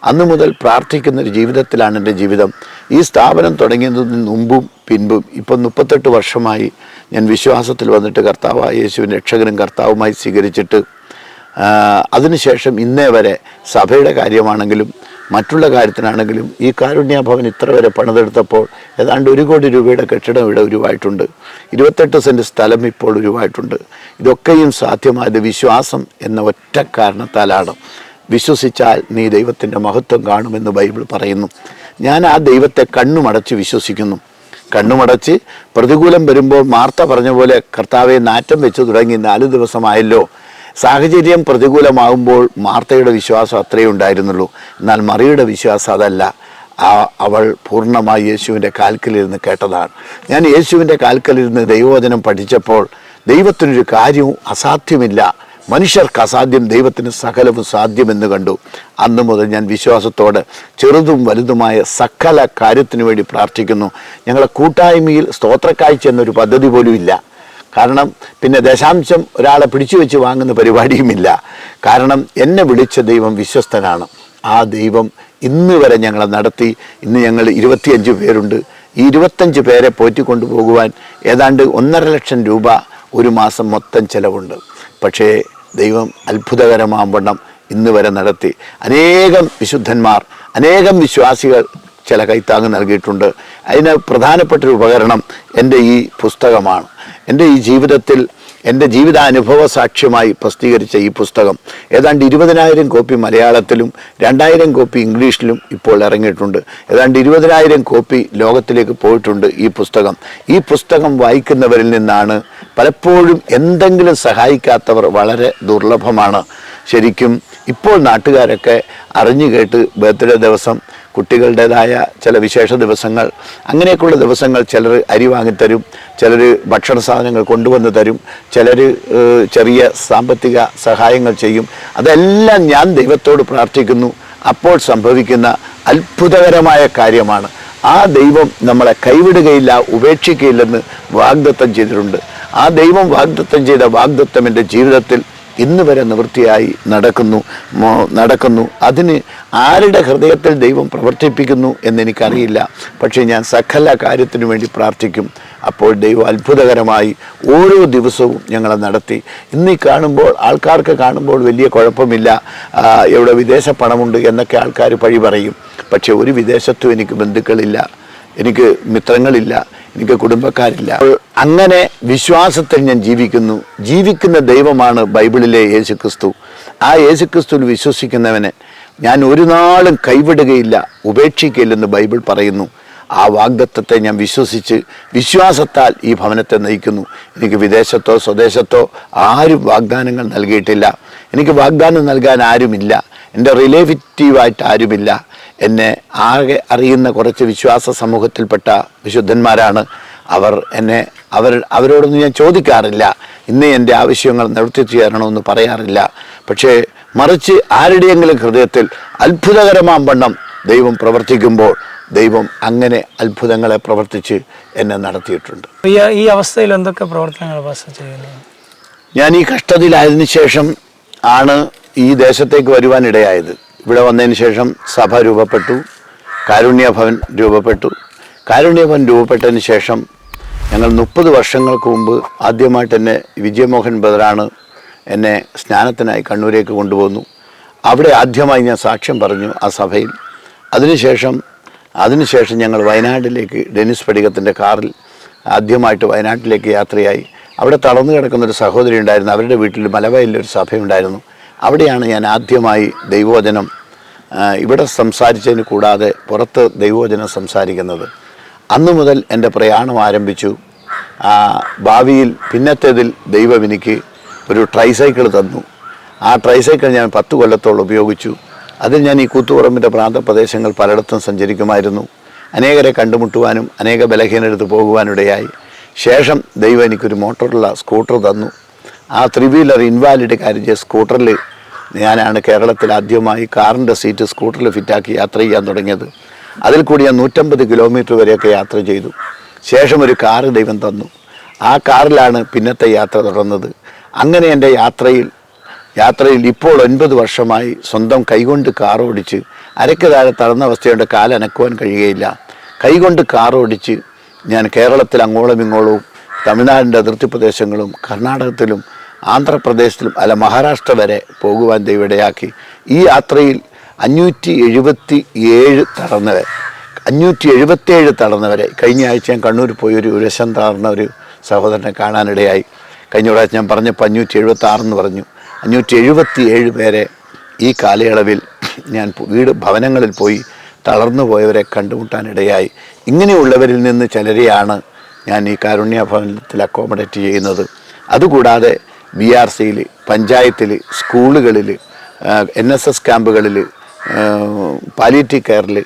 അന്നു മുതൽ പ്രാർത്ഥിക്കുന്നൊരു ജീവിതത്തിലാണ് എൻ്റെ ജീവിതം. ഈ സ്ഥാപനം തുടങ്ങിയതിന് മുമ്പും പിൻപും ഇപ്പം 38 വർഷമായി ഞാൻ വിശ്വാസത്തിൽ വന്നിട്ട് കർത്താവായ യേശുവിൻ്റെ രക്ഷകനും കർത്താവുമായി സ്വീകരിച്ചിട്ട് അതിനുശേഷം ഇന്നേ വരെ സഭയുടെ കാര്യമാണെങ്കിലും മറ്റുള്ള കാര്യത്തിനാണെങ്കിലും ഈ കാരുണ്യ ഭവൻ ഇത്ര വരെ പണിതെടുത്തപ്പോൾ ഏതാണ്ട് 1 കോടി രൂപയുടെ കെട്ടിടം ഇവിടെ ഉരുവായിട്ടുണ്ട്. 28 സെൻറ്റ് സ്ഥലം ഇപ്പോൾ ഉരുവായിട്ടുണ്ട്. ഇതൊക്കെയും സാധ്യമായത് വിശ്വാസം എന്ന ഒറ്റ കാരണത്താലാണ്. വിശ്വസിച്ചാൽ നീ ദൈവത്തിൻ്റെ മഹത്വം കാണുമെന്ന് ബൈബിൾ പറയുന്നു. ഞാൻ ആ ദൈവത്തെ കണ്ണുമടച്ച് വിശ്വസിക്കുന്നു. കണ്ണുമടച്ച് പ്രതികൂലം വരുമ്പോൾ മാർത്ത പറഞ്ഞ പോലെ കർത്താവെ നാറ്റം വെച്ച് തുടങ്ങി 4 ദിവസമായല്ലോ. സാഹചര്യം പ്രതികൂലമാകുമ്പോൾ മാർത്തയുടെ വിശ്വാസം അത്രയേ ഉണ്ടായിരുന്നുള്ളൂ. എന്നാൽ മറിയുടെ വിശ്വാസം അതല്ല. അവൾ പൂർണ്ണമായി യേശുവിൻ്റെ കാൽക്കലിരുന്ന് കേട്ടതാണ്. ഞാൻ യേശുവിൻ്റെ കാൽക്കലിരുന്ന് ദൈവവചനം പഠിച്ചപ്പോൾ ദൈവത്തിനൊരു കാര്യവും അസാധ്യമില്ല, മനുഷ്യർക്ക് അസാധ്യം, ദൈവത്തിന് സകലവും സാധ്യമെന്ന് കണ്ടു. അന്നു മുതൽ ഞാൻ വിശ്വാസത്തോടെ ചെറുതും വലുതുമായ സകല കാര്യത്തിനു വേണ്ടി പ്രാർത്ഥിക്കുന്നു. ഞങ്ങളുടെ കൂട്ടായ്മയിൽ സ്തോത്രക്കാഴ്ച എന്നൊരു പദ്ധതി പോലും ഇല്ല. കാരണം പിന്നെ ദശാംശം ഒരാളെ പിടിച്ചു വെച്ച് വാങ്ങുന്ന പരിപാടിയുമില്ല. കാരണം എന്നെ വിളിച്ച ദൈവം വിശ്വസ്തനാണ്. ആ ദൈവം ഇന്ന് വരെ ഞങ്ങളെ നടത്തി. ഇന്ന് ഞങ്ങൾ 25 പേരുണ്ട്. ഈ 25 പേരെ പോറ്റിക്കൊണ്ടു പോകുവാൻ ഏതാണ്ട് 1.5 ലക്ഷം രൂപ ഒരു മാസം മൊത്തം ചിലവുണ്ട്. പക്ഷേ ദൈവം അത്ഭുതകരമാവണ്ണം ഇന്ന് വരെ നടത്തി. അനേകം വിശുദ്ധന്മാർ, അനേകം വിശ്വാസികൾ ചില കൈത്താങ്ങ് നൽകിയിട്ടുണ്ട്. അതിന് പ്രധാനപ്പെട്ടൊരു ഉപകരണം എൻ്റെ ഈ പുസ്തകമാണ്. എൻ്റെ ഈ ജീവിതത്തിൽ എൻ്റെ ജീവിതാനുഭവ സാക്ഷ്യമായി പ്രസിദ്ധീകരിച്ച ഈ പുസ്തകം ഏതാണ്ട് 20,000 കോപ്പി മലയാളത്തിലും 2,000 കോപ്പി ഇംഗ്ലീഷിലും ഇപ്പോൾ ഇറങ്ങിയിട്ടുണ്ട്. ഏതാണ്ട് 20,000 കോപ്പി ലോകത്തിലേക്ക് പോയിട്ടുണ്ട് ഈ പുസ്തകം. ഈ പുസ്തകം വായിക്കുന്നവരിൽ നിന്നാണ് പലപ്പോഴും എന്തെങ്കിലും സഹായിക്കാത്തവർ വളരെ ദുർലഭമാണ്. ശരിക്കും ഇപ്പോൾ നാട്ടുകാരൊക്കെ അറിഞ്ഞു കേട്ട് ബർത്ത്ഡേ ദിവസം, കുട്ടികളുടേതായ ചില വിശേഷ ദിവസങ്ങൾ, അങ്ങനെയൊക്കെയുള്ള ദിവസങ്ങൾ ചിലർ അരി വാങ്ങിത്തരും, ചിലർ ഭക്ഷണ സാധനങ്ങൾ കൊണ്ടുവന്ന് തരും, ചിലർ ചെറിയ സാമ്പത്തിക സഹായങ്ങൾ ചെയ്യും. അതെല്ലാം ഞാൻ ദൈവത്തോട് പ്രാർത്ഥിക്കുന്നു. അപ്പോൾ സംഭവിക്കുന്ന അത്ഭുതകരമായ കാര്യമാണ്. ആ ദൈവം നമ്മളെ കൈവിടുകയില്ല, ഉപേക്ഷിക്കുകയില്ലെന്ന് വാഗ്ദത്തം ചെയ്തിട്ടുണ്ട്. ആ ദൈവം വാഗ്ദത്തം ചെയ്ത വാഗ്ദത്തം എൻ്റെ ജീവിതത്തിൽ ഇന്ന് വരെ നിവൃത്തിയായി നടക്കുന്നു. അതിന് ആരുടെ ഹൃദയത്തിൽ ദൈവം പ്രവർത്തിപ്പിക്കുന്നു എന്നെനിക്കറിയില്ല. പക്ഷേ ഞാൻ സകല കാര്യത്തിനു വേണ്ടി പ്രാർത്ഥിക്കും. അപ്പോൾ ദൈവം അത്ഭുതകരമായി ഓരോ ദിവസവും ഞങ്ങളെ നടത്തി. ഇന്ന് കാണുമ്പോൾ ആൾക്കാർക്ക് കാണുമ്പോൾ വലിയ കുഴപ്പമില്ല, എവിടെ വിദേശ പണമുണ്ട് എന്നൊക്കെ ആൾക്കാർ പഴി പറയും. പക്ഷേ ഒരു വിദേശത്തും എനിക്ക് ബന്ധുക്കളില്ല, എനിക്ക് മിത്രങ്ങളില്ല, എനിക്ക് കുടുംബക്കാരില്ല. അങ്ങനെ വിശ്വാസത്തിൽ ഞാൻ ജീവിക്കുന്ന ദൈവമാണ് ബൈബിളിലെ യേശുക്രിസ്തു. ആ യേശുക്രിസ്തുവിൽ വിശ്വസിക്കുന്നവനെ ഞാൻ ഒരു നാളും കൈവിടുകയില്ല, ഉപേക്ഷിക്കുകയില്ലെന്ന് ബൈബിൾ പറയുന്നു. ആ വാഗ്ദത്തത്തെ ഞാൻ വിശ്വാസത്താൽ ഈ ഭവനത്തെ നയിക്കുന്നു. എനിക്ക് വിദേശത്തോ സ്വദേശത്തോ ആരും വാഗ്ദാനങ്ങൾ നൽകിയിട്ടില്ല. എനിക്ക് വാഗ്ദാനം നൽകാൻ ആരുമില്ല. എൻ്റെ റിലേറ്റീവായിട്ട് ആരുമില്ല. എന്നെ ആകെ അറിയുന്ന കുറച്ച് വിശ്വാസ സമൂഹത്തിൽപ്പെട്ട വിശുദ്ധന്മാരാണ്. അവരോടൊന്നും ഞാൻ ചോദിക്കാറില്ല, ഇന്ന് എൻ്റെ ആവശ്യങ്ങൾ നിവർത്തിച്ചു തരണമെന്ന് പറയാറില്ല. പക്ഷേ മറിച്ച് ആരുടെയെങ്കിലും ഹൃദയത്തിൽ അത്ഭുതകരമാവണ്ണം ദൈവം പ്രവർത്തിക്കുമ്പോൾ ദൈവം അങ്ങനെ അത്ഭുതങ്ങളെ പ്രവർത്തിച്ച് എന്നെ നടത്തിയിട്ടുണ്ട്. ഈ അവസ്ഥയിൽ എന്തൊക്കെ പ്രവർത്തനങ്ങൾ ചെയ്യുന്നത്? ഞാൻ ഈ കഷ്ടതയിലായതിനു ശേഷം ആണ് ഈ ദേശത്തേക്ക് വരുവാനിടയായത്. ഇവിടെ വന്നതിന് ശേഷം സഭ രൂപപ്പെട്ടു, കാരുണ്യഭവൻ രൂപപ്പെട്ടു. കാരുണ്യഭവൻ രൂപപ്പെട്ടതിന് ശേഷം ഞങ്ങൾ 30 വർഷങ്ങൾക്ക് മുമ്പ് ആദ്യമായിട്ട് എന്നെ വിജയമോഹൻ ബ്രദറാണ് എന്നെ സ്നാനത്തിനായി കണ്ണൂരേക്ക് കൊണ്ടുപോന്നു. അവിടെ ആദ്യമായി ഞാൻ സാക്ഷ്യം പറഞ്ഞു ആ സഭയിൽ. അതിനുശേഷം ഞങ്ങൾ വയനാട്ടിലേക്ക് ഡെന്നിസ് പടികത്തിൻ്റെ കാറിൽ ആദ്യമായിട്ട് വയനാട്ടിലേക്ക് യാത്രയായി. അവിടെ തളർന്നു കിടക്കുന്നൊരു സഹോദരി ഉണ്ടായിരുന്നു. അവരുടെ വീട്ടിൽ മലവയലിലൊരു സഭയുണ്ടായിരുന്നു. അവിടെയാണ് ഞാൻ ആദ്യമായി ദൈവവചനം ഇവിടെ സംസാരിച്ചതിന് കൂടാതെ പുറത്ത് ദൈവവചനം സംസാരിക്കുന്നത്. അന്നു മുതൽ എൻ്റെ പ്രയാണം ആരംഭിച്ചു. ഭാവിയിൽ പിന്നത്തേതിൽ ദൈവം എനിക്ക് ഒരു ട്രൈസൈക്കിൾ തന്നു. ആ ട്രൈസൈക്കിൾ ഞാൻ 10 കൊല്ലത്തോളം ഉപയോഗിച്ചു. അതിൽ ഞാൻ ഈ കൂത്തുപറമ്പിൻ്റെ പ്രാന്തപ്രദേശങ്ങൾ പലയിടത്തും സഞ്ചരിക്കുമായിരുന്നു. അനേകരെ കണ്ടുമുട്ടുവാനും അനേക ബലഹീനരെടുത്ത് പോകുവാനിടയായി. ശേഷം ദൈവം എനിക്കൊരു മോട്ടോറുള്ള സ്കൂട്ടർ തന്നു. ആ 3 വീലർ ഇൻവാലിഡ് കാരിയ സ്കൂട്ടറിൽ ഞാനാണ് കേരളത്തിൽ ആദ്യമായി കാറിൻ്റെ സീറ്റ് സ്കൂട്ടറിൽ ഫിറ്റാക്കി യാത്ര ചെയ്യാൻ തുടങ്ങിയത്. അതിൽ കൂടി ഞാൻ 150 കിലോമീറ്റർ വരെയൊക്കെ യാത്ര ചെയ്തു. ശേഷം ഒരു കാറ് ദൈവം തന്നു. ആ കാറിലാണ് പിന്നത്തെ യാത്ര തുടർന്നത്. അങ്ങനെ എൻ്റെ യാത്രയിൽ ഇപ്പോൾ 9 വർഷമായി സ്വന്തം കൈകൊണ്ട് കാർ ഓടിച്ച്, അരയ്ക്ക് താഴെ തളർന്ന അവസ്ഥയുണ്ട്, കാലനക്കുവാൻ കഴിയുകയില്ല. കൈകൊണ്ട് കാർ ഓടിച്ച് ഞാൻ കേരളത്തിൽ അങ്ങോളം ഇങ്ങോളവും, തമിഴ്നാടിൻ്റെ അതിർത്തി പ്രദേശങ്ങളും കർണാടകത്തിലും ആന്ധ്രാപ്രദേശിലും മഹാരാഷ്ട്ര വരെ പോകുവാൻ ദൈവം ഇടയാക്കി. ഈ യാത്രയിൽ 577 തളർന്നവർ 577 തളർന്നവരെ കഴിഞ്ഞ ആഴ്ച ഞാൻ കണ്ണൂർ പോയി ഒരു ഉരശം തളർന്ന ഒരു സഹോദരനെ കാണാനിടയായി. കഴിഞ്ഞ പ്രാവശ്യം ഞാൻ പറഞ്ഞപ്പോൾ 576 എന്ന് പറഞ്ഞു. 577 പേരെ ഈ കാലയളവിൽ ഞാൻ ഭവനങ്ങളിൽ പോയി തളർന്നു പോയവരെ കണ്ടുമുട്ടാനിടയായി. ഇങ്ങനെയുള്ളവരിൽ നിന്ന് ചിലരെയാണ് ഞാൻ ഈ കാരുണ്യ ഭവനത്തിൽ അക്കോമഡേറ്റ് ചെയ്യുന്നത്. അതുകൂടാതെ BRCയിൽ, പഞ്ചായത്തിൽ, സ്കൂളുകളിൽ, NSS ക്യാമ്പുകളിൽ, പാലിയേറ്റീവ് കെയറിൽ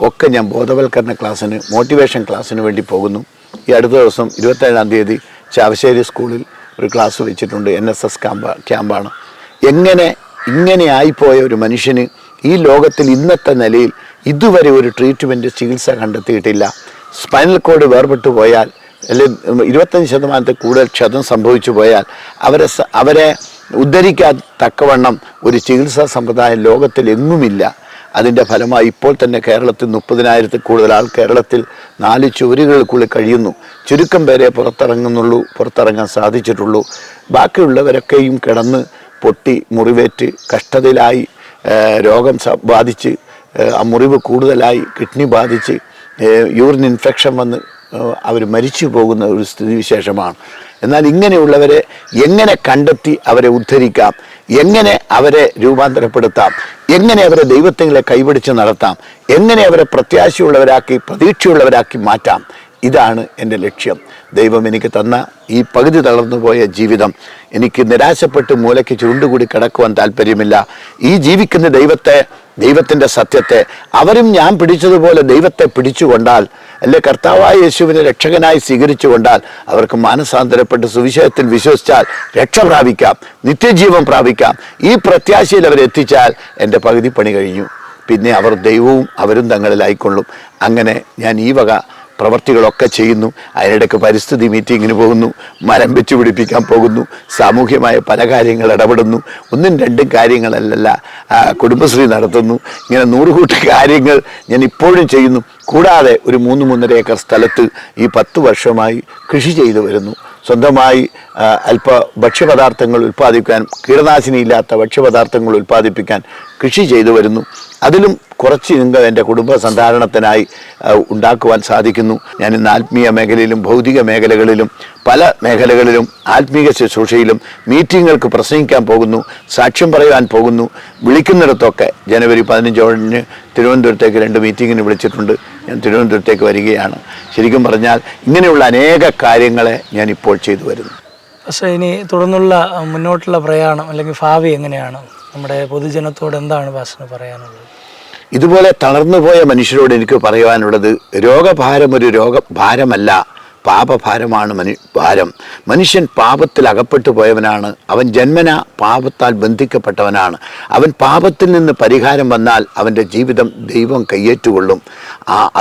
ഒക്കെ ഞാൻ ബോധവൽക്കരണ ക്ലാസ്സിന്, മോട്ടിവേഷൻ ക്ലാസ്സിന് വേണ്ടി പോകുന്നു. ഈ അടുത്ത ദിവസം 27-ാം തീയതി ചാവശ്ശേരി സ്കൂളിൽ ഒരു ക്ലാസ് വെച്ചിട്ടുണ്ട്. NSS ക്യാമ്പാണ്. ഇങ്ങനെ ആയിപ്പോയ ഒരു മനുഷ്യന് ഈ ലോകത്തിൽ ഇന്നത്തെ നിലയിൽ ഇതുവരെ ഒരു ട്രീറ്റ്മെൻറ്റ്, ചികിത്സ കണ്ടെത്തിയിട്ടില്ല. സ്പൈനൽ കോഡ് വേർപെട്ടു പോയാൽ, അല്ലെങ്കിൽ 25% കൂടുതൽ ക്ഷതം സംഭവിച്ചു പോയാൽ അവരെ ഉദ്ധരിക്കാൻ തക്കവണ്ണം ഒരു ചികിത്സാ സമ്പ്രദായം ലോകത്തിൽ എങ്ങുമില്ല. അതിൻ്റെ ഫലമായി ഇപ്പോൾ തന്നെ കേരളത്തിൽ 30,000-ൽ കൂടുതൽ ആൾ കേരളത്തിൽ 4 ചുവരുകൾക്കുള്ളിൽ കഴിയുന്നു. ചുരുക്കം പേരെ പുറത്തിറങ്ങാൻ സാധിച്ചിട്ടുള്ളൂ. ബാക്കിയുള്ളവരൊക്കെയും കിടന്ന് പൊട്ടി മുറിവേറ്റ് കഷ്ടതയിലായി, രോഗം ബാധിച്ച്, ആ മുറിവ് കൂടുതലായി, കിഡ്നി ബാധിച്ച്, യൂറിൻ ഇൻഫെക്ഷൻ വന്ന് അവർ മരിച്ചു പോകുന്ന ഒരു സ്ഥിതിവിശേഷമാണ്. എന്നാൽ ഇങ്ങനെയുള്ളവരെ എങ്ങനെ കണ്ടെത്തി അവരെ ഉദ്ധരിക്കാം, എങ്ങനെ അവരെ രൂപാന്തരപ്പെടുത്താം, എങ്ങനെ അവരെ ദൈവത്തിലെ കൈപിടിച്ച് നടത്താം, എങ്ങനെ അവരെ പ്രത്യാശയുള്ളവരാക്കി, പ്രതീക്ഷയുള്ളവരാക്കി മാറ്റാം, ഇതാണ് എൻ്റെ ലക്ഷ്യം. ദൈവം എനിക്ക് തന്ന ഈ പകുതി തളർന്നുപോയ ജീവിതം എനിക്ക് നിരാശപ്പെട്ട് മൂലയ്ക്ക് ചുരുണ്ടുകൂടി കിടക്കുവാൻ താല്പര്യമില്ല. ഈ ജീവിക്കുന്ന ദൈവത്തിൻ്റെ സത്യത്തെ അവരും ഞാൻ പിടിച്ചതുപോലെ ദൈവത്തെ പിടിച്ചുകൊണ്ടാൽ, അല്ലെ കർത്താവായ യേശുവിനെ രക്ഷകനായി സ്വീകരിച്ചുകൊണ്ടാൽ, അവർക്ക് മാനസാന്തരപ്പെട്ട് സുവിശേഷത്തിൽ വിശ്വസിച്ചാൽ രക്ഷ പ്രാപിക്കാം, നിത്യജീവൻ പ്രാപിക്കാം. ഈ പ്രത്യാശയിൽ അവരെത്തിച്ചാൽ എൻ്റെ പകുതി പണി കഴിഞ്ഞു. പിന്നെ അവർ ദൈവവും അവരും തങ്ങളിലായിക്കൊള്ളും. അങ്ങനെ ഞാൻ ഈ വക പ്രവർത്തികളൊക്കെ ചെയ്യുന്നു. അതിനിടയ്ക്ക് പരിസ്ഥിതി മീറ്റിങ്ങിന് പോകുന്നു, മരം വെച്ച് പിടിപ്പിക്കാൻ പോകുന്നു, സാമൂഹ്യമായ പല കാര്യങ്ങൾ ഇടപെടുന്നു. 1-2 കാര്യങ്ങളല്ല, കുടുംബശ്രീ നടത്തുന്നു. ഇങ്ങനെ 100 കൂട്ടം കാര്യങ്ങൾ ഞാൻ ഇപ്പോഴും ചെയ്യുന്നു. കൂടാതെ ഒരു 3-3.5 ഏക്കർ സ്ഥലത്ത് ഈ 10 വർഷമായി കൃഷി ചെയ്തു വരുന്നു. സ്വന്തമായി അല്പ ഭക്ഷ്യപദാർത്ഥങ്ങൾ ഉൽപ്പാദിപ്പിക്കാൻ, കീടനാശിനിയില്ലാത്ത ഭക്ഷ്യപദാർത്ഥങ്ങൾ ഉൽപ്പാദിപ്പിക്കാൻ കൃഷി ചെയ്തു വരുന്നു. അതിലും കുറച്ച് ഇൻകം എൻ്റെ കുടുംബ സന്ധാരണത്തിനായി ഉണ്ടാക്കുവാൻ സാധിക്കുന്നു. ഞാൻ ഇന്ന് ആത്മീയ മേഖലയിലും ഭൗതിക മേഖലകളിലും പല മേഖലകളിലും ആത്മീയ ശുശ്രൂഷയിലും മീറ്റിങ്ങുകൾക്ക് പ്രസംഗിക്കാൻ പോകുന്നു, സാക്ഷ്യം പറയുവാൻ പോകുന്നു. വിളിക്കുന്നിടത്തൊക്കെ ജനുവരി 15 തിരുവനന്തപുരത്തേക്ക് 2 മീറ്റിങ്ങിന് വിളിച്ചിട്ടുണ്ട്. ഞാൻ തിരുവനന്തപുരത്തേക്ക് വരികയാണ്. ശരിക്കും പറഞ്ഞാൽ ഇങ്ങനെയുള്ള അനേക കാര്യങ്ങളെ ഞാൻ ഇപ്പോൾ ചെയ്തു വരുന്നു. പക്ഷേ ഇനി തുടർന്നുള്ള മുന്നോട്ടുള്ള പ്രയാണം അല്ലെങ്കിൽ ഭാവി എങ്ങനെയാണ്? നമ്മുടെ പൊതുജനത്തോട് എന്താണ് പാസ്റ്ററിന് പറയാനുള്ളത്? ഇതുപോലെ തളർന്നുപോയ മനുഷ്യരോട് എനിക്ക് പറയുവാനുള്ളത്, രോഗഭാരം ഒരു രോഗഭാരമല്ല, പാപഭാരമാണ് ഭാരം. മനുഷ്യൻ പാപത്തിൽ അകപ്പെട്ടു പോയവനാണ്. അവൻ ജന്മന പാപത്താൽ ബന്ധിക്കപ്പെട്ടവനാണ്. അവൻ പാപത്തിൽ നിന്ന് പരിഹാരം വന്നാൽ അവൻ്റെ ജീവിതം ദൈവം കയ്യേറ്റുകൊള്ളും.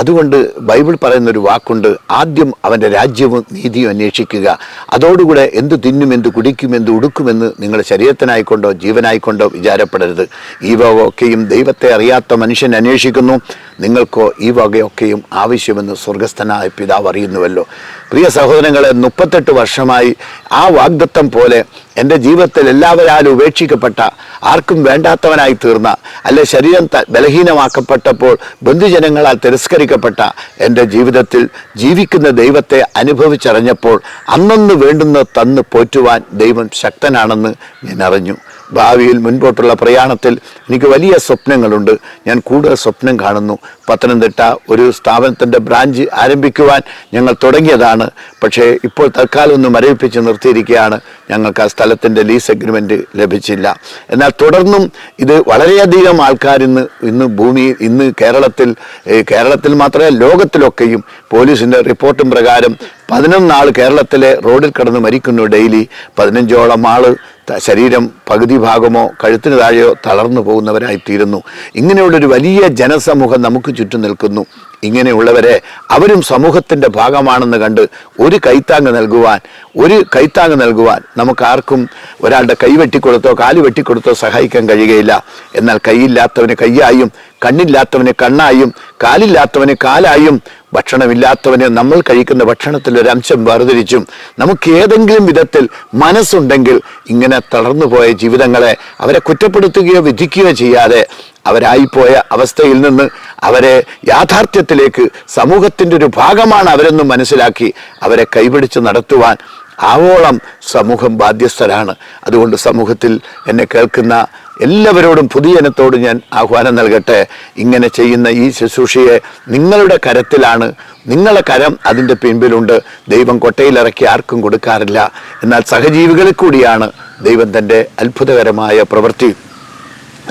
അതുകൊണ്ട് ബൈബിൾ പറയുന്നൊരു വാക്കുണ്ട്, ആദ്യം അവൻ്റെ രാജ്യവും നീതിയും അന്വേഷിക്കുക, അതോടുകൂടെ എന്ത് തിന്നും, എന്ത് കുടിക്കും, എന്ത് ഉടുക്കുമെന്ന് നിങ്ങളുടെ ശരീരത്തിനായിക്കൊണ്ടോ ജീവനായിക്കൊണ്ടോ വിചാരപ്പെടരുത്. ഈ വകയൊക്കെയും ദൈവത്തെ അറിയാത്ത മനുഷ്യൻ അന്വേഷിക്കുന്നു, നിങ്ങൾക്കോ ഈ വകയൊക്കെയും ആവശ്യമെന്ന് സ്വർഗസ്ഥനായ പിതാവ് അറിയുന്നുവല്ലോ. പ്രിയ സഹോദരങ്ങളെ, 38 വർഷമായി ആ വാഗ്ദത്തം പോലെ എൻ്റെ ജീവിതത്തിൽ എല്ലാവരാലും ഉപേക്ഷിക്കപ്പെട്ട, ആർക്കും വേണ്ടാത്തവനായി തീർന്ന, അല്ലെ ശരീരം ബലഹീനമാക്കപ്പെട്ടപ്പോൾ ബന്ധുജനങ്ങളാൽ തിരസ്കരിക്കപ്പെട്ട എൻ്റെ ജീവിതത്തിൽ ജീവിക്കുന്ന ദൈവത്തെ അനുഭവിച്ചറിഞ്ഞപ്പോൾ അന്നൊന്ന് വേണ്ടുന്ന തന്ന് പോറ്റുവാൻ ദൈവം ശക്തനാണെന്ന് ഞാൻ അറിഞ്ഞു. ഭാവിയിൽ മുൻപോട്ടുള്ള പ്രയാണത്തിൽ എനിക്ക് വലിയ സ്വപ്നങ്ങളുണ്ട്. ഞാൻ കൂടുതൽ സ്വപ്നം കാണുന്നു. പത്തനംതിട്ട ഒരു സ്ഥാപനത്തിൻ്റെ ബ്രാഞ്ച് ആരംഭിക്കുവാൻ ഞങ്ങൾ തുടങ്ങിയതാണ്. പക്ഷേ ഇപ്പോൾ തൽക്കാലം ഒന്ന് മരവിപ്പിച്ച് നിർത്തിയിരിക്കുകയാണ്. ഞങ്ങൾക്ക് ആ സ്ഥലത്തിൻ്റെ ലീസ് അഗ്രിമെൻറ്റ് ലഭിച്ചില്ല. എന്നാൽ തുടർന്നും ഇത് വളരെയധികം ആൾക്കാർ ഇന്ന് കേരളത്തിൽ മാത്രമല്ല ലോകത്തിലൊക്കെയും പോലീസിൻ്റെ റിപ്പോർട്ടും പ്രകാരം 11 ആൾ കേരളത്തിലെ റോഡിൽ കിടന്ന് മരിക്കുന്നു ഡെയിലി. 15ഓളം ആൾ ശരീരം പകുതി ഭാഗമോ കഴുത്തിന് താഴെയോ തളർന്നു പോകുന്നവരായിത്തീരുന്നു. ഇങ്ങനെയുള്ളൊരു വലിയ ജനസമൂഹം നമുക്ക് ചുറ്റും നിൽക്കുന്നു. ഇങ്ങനെയുള്ളവരെ അവരും സമൂഹത്തിൻ്റെ ഭാഗമാണെന്ന് കണ്ട് ഒരു കൈത്താങ്ങ് നൽകുവാൻ നമുക്കാർക്കും ഒരാളുടെ കൈ വെട്ടിക്കൊടുത്തോ കാല് വെട്ടിക്കൊടുത്തോ സഹായിക്കാൻ കഴിയുകയില്ല. എന്നാൽ കൈയില്ലാത്തവന് കയ്യായും കണ്ണില്ലാത്തവന് കണ്ണായും കാലില്ലാത്തവന് കാലായും ഭക്ഷണമില്ലാത്തവന് നമ്മൾ കഴിക്കുന്ന ഭക്ഷണത്തിൽ ഒരു അംശം വേർതിരിച്ചും നമുക്ക് ഏതെങ്കിലും വിധത്തിൽ മനസ്സുണ്ടെങ്കിൽ ഇങ്ങനെ തളർന്നു പോയ ജീവിതങ്ങളെ അവരെ കുറ്റപ്പെടുത്തുകയോ വിധിക്കുകയോ ചെയ്യാതെ അവരായിപ്പോയ അവസ്ഥയിൽ നിന്ന് അവരെ യാഥാർത്ഥ്യത്തിലേക്ക് സമൂഹത്തിൻ്റെ ഒരു ഭാഗമാണ് അവരെന്നും മനസ്സിലാക്കി അവരെ കൈപിടിച്ച് നടത്തുവാൻ ആവോളം സമൂഹം ബാധ്യസ്ഥരാണ്. അതുകൊണ്ട് സമൂഹത്തിൽ എന്നെ കേൾക്കുന്ന എല്ലാവരോടും പൊതുജനത്തോട് ഞാൻ ആഹ്വാനം നൽകട്ടെ. ഇങ്ങനെ ചെയ്യുന്ന ഈ ശുശ്രൂഷയെ നിങ്ങളുടെ കരത്തിലാണ്, നിങ്ങളുടെ കരം അതിൻ്റെ പിൻപിലുണ്ട്. ദൈവം കൊട്ടയിലിറക്കി ആർക്കും കൊടുക്കാറില്ല. എന്നാൽ സഹജീവികളിൽ കൂടിയാണ് ദൈവം തൻ്റെ അത്ഭുതകരമായ പ്രവൃത്തി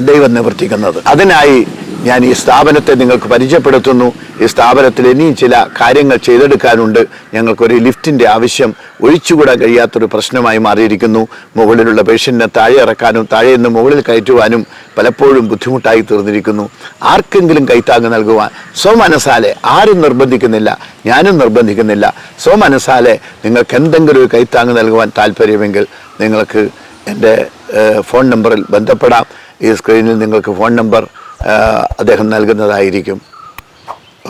ദൈവം നിവർത്തിക്കുന്നത്. അതിനായി ഞാൻ ഈ സ്ഥാപനത്തെ നിങ്ങൾക്ക് പരിചയപ്പെടുത്തുന്നു. ഈ സ്ഥാപനത്തിൽ ഇനിയും ചില കാര്യങ്ങൾ ചെയ്തെടുക്കാനുണ്ട്. ഞങ്ങൾക്കൊരു ലിഫ്റ്റിൻ്റെ ആവശ്യം ഒഴിച്ചുകൂടാൻ കഴിയാത്തൊരു പ്രശ്നമായി മാറിയിരിക്കുന്നു. മുകളിലുള്ള പേഷ്യൻറ്റിനെ താഴെ ഇറക്കാനും താഴെ നിന്ന് മുകളിൽ കയറ്റുവാനും പലപ്പോഴും ബുദ്ധിമുട്ടായി തീർന്നിരിക്കുന്നു. ആർക്കെങ്കിലും കൈത്താങ്ങ് നൽകുവാൻ സ്വമനസാലെ, ആരും നിർബന്ധിക്കുന്നില്ല, ഞാനും നിർബന്ധിക്കുന്നില്ല, സ്വമനസാലെ നിങ്ങൾക്ക് എന്തെങ്കിലും ഒരു കൈത്താങ്ങ് നൽകുവാൻ താല്പര്യമെങ്കിൽ നിങ്ങൾക്ക് എൻ്റെ ഫോൺ നമ്പറിൽ ബന്ധപ്പെടാം. ഈ സ്ക്രീനിൽ നിങ്ങൾക്ക് ഫോൺ നമ്പർ അദ്ദേഹം നൽകുന്നതായിരിക്കും.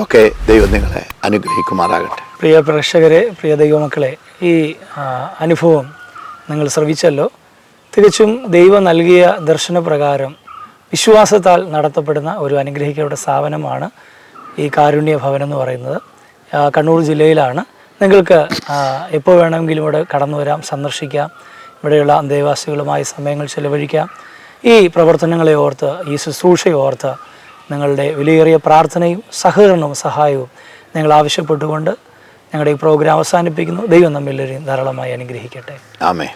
ഓക്കെ, ദൈവം നിങ്ങളെ അനുഗ്രഹിക്കുമാറാകട്ടെ. പ്രിയ പ്രേക്ഷകരെ, പ്രിയ ദൈവമക്കളെ, ഈ അനുഭവം നിങ്ങൾ ശ്രവിച്ചല്ലോ. തികച്ചും ദൈവം നൽകിയ ദർശനപ്രകാരം വിശ്വാസത്താൽ നടത്തപ്പെടുന്ന ഒരു അനുഗ്രഹിക്കപ്പെട്ട സ്ഥാപനമാണ് ഈ കാരുണ്യ ഭവൻ എന്ന് പറയുന്നത്. കണ്ണൂർ ജില്ലയിലാണ്. നിങ്ങൾക്ക് എപ്പോൾ വേണമെങ്കിലും ഇവിടെ കടന്നു വരാം, സന്ദർശിക്കാം. ഇവിടെയുള്ള അന്തേവാസികളുമായി സമയങ്ങൾ ചെലവഴിക്കാം. ഈ പ്രവർത്തനങ്ങളെ ഓർത്ത്, ഈ ശുശ്രൂഷയെ ഓർത്ത് നിങ്ങളുടെ വിലയേറിയ പ്രാർത്ഥനയും സഹകരണവും സഹായവും നിങ്ങൾ ആവശ്യപ്പെട്ടുകൊണ്ട് ഞങ്ങളുടെ ഈ പ്രോഗ്രാം അവസാനിപ്പിക്കുന്നു. ദൈവം നമ്മെല്ലാവരെയും ധാരാളമായി അനുഗ്രഹിക്കട്ടെ. ആമേൻ.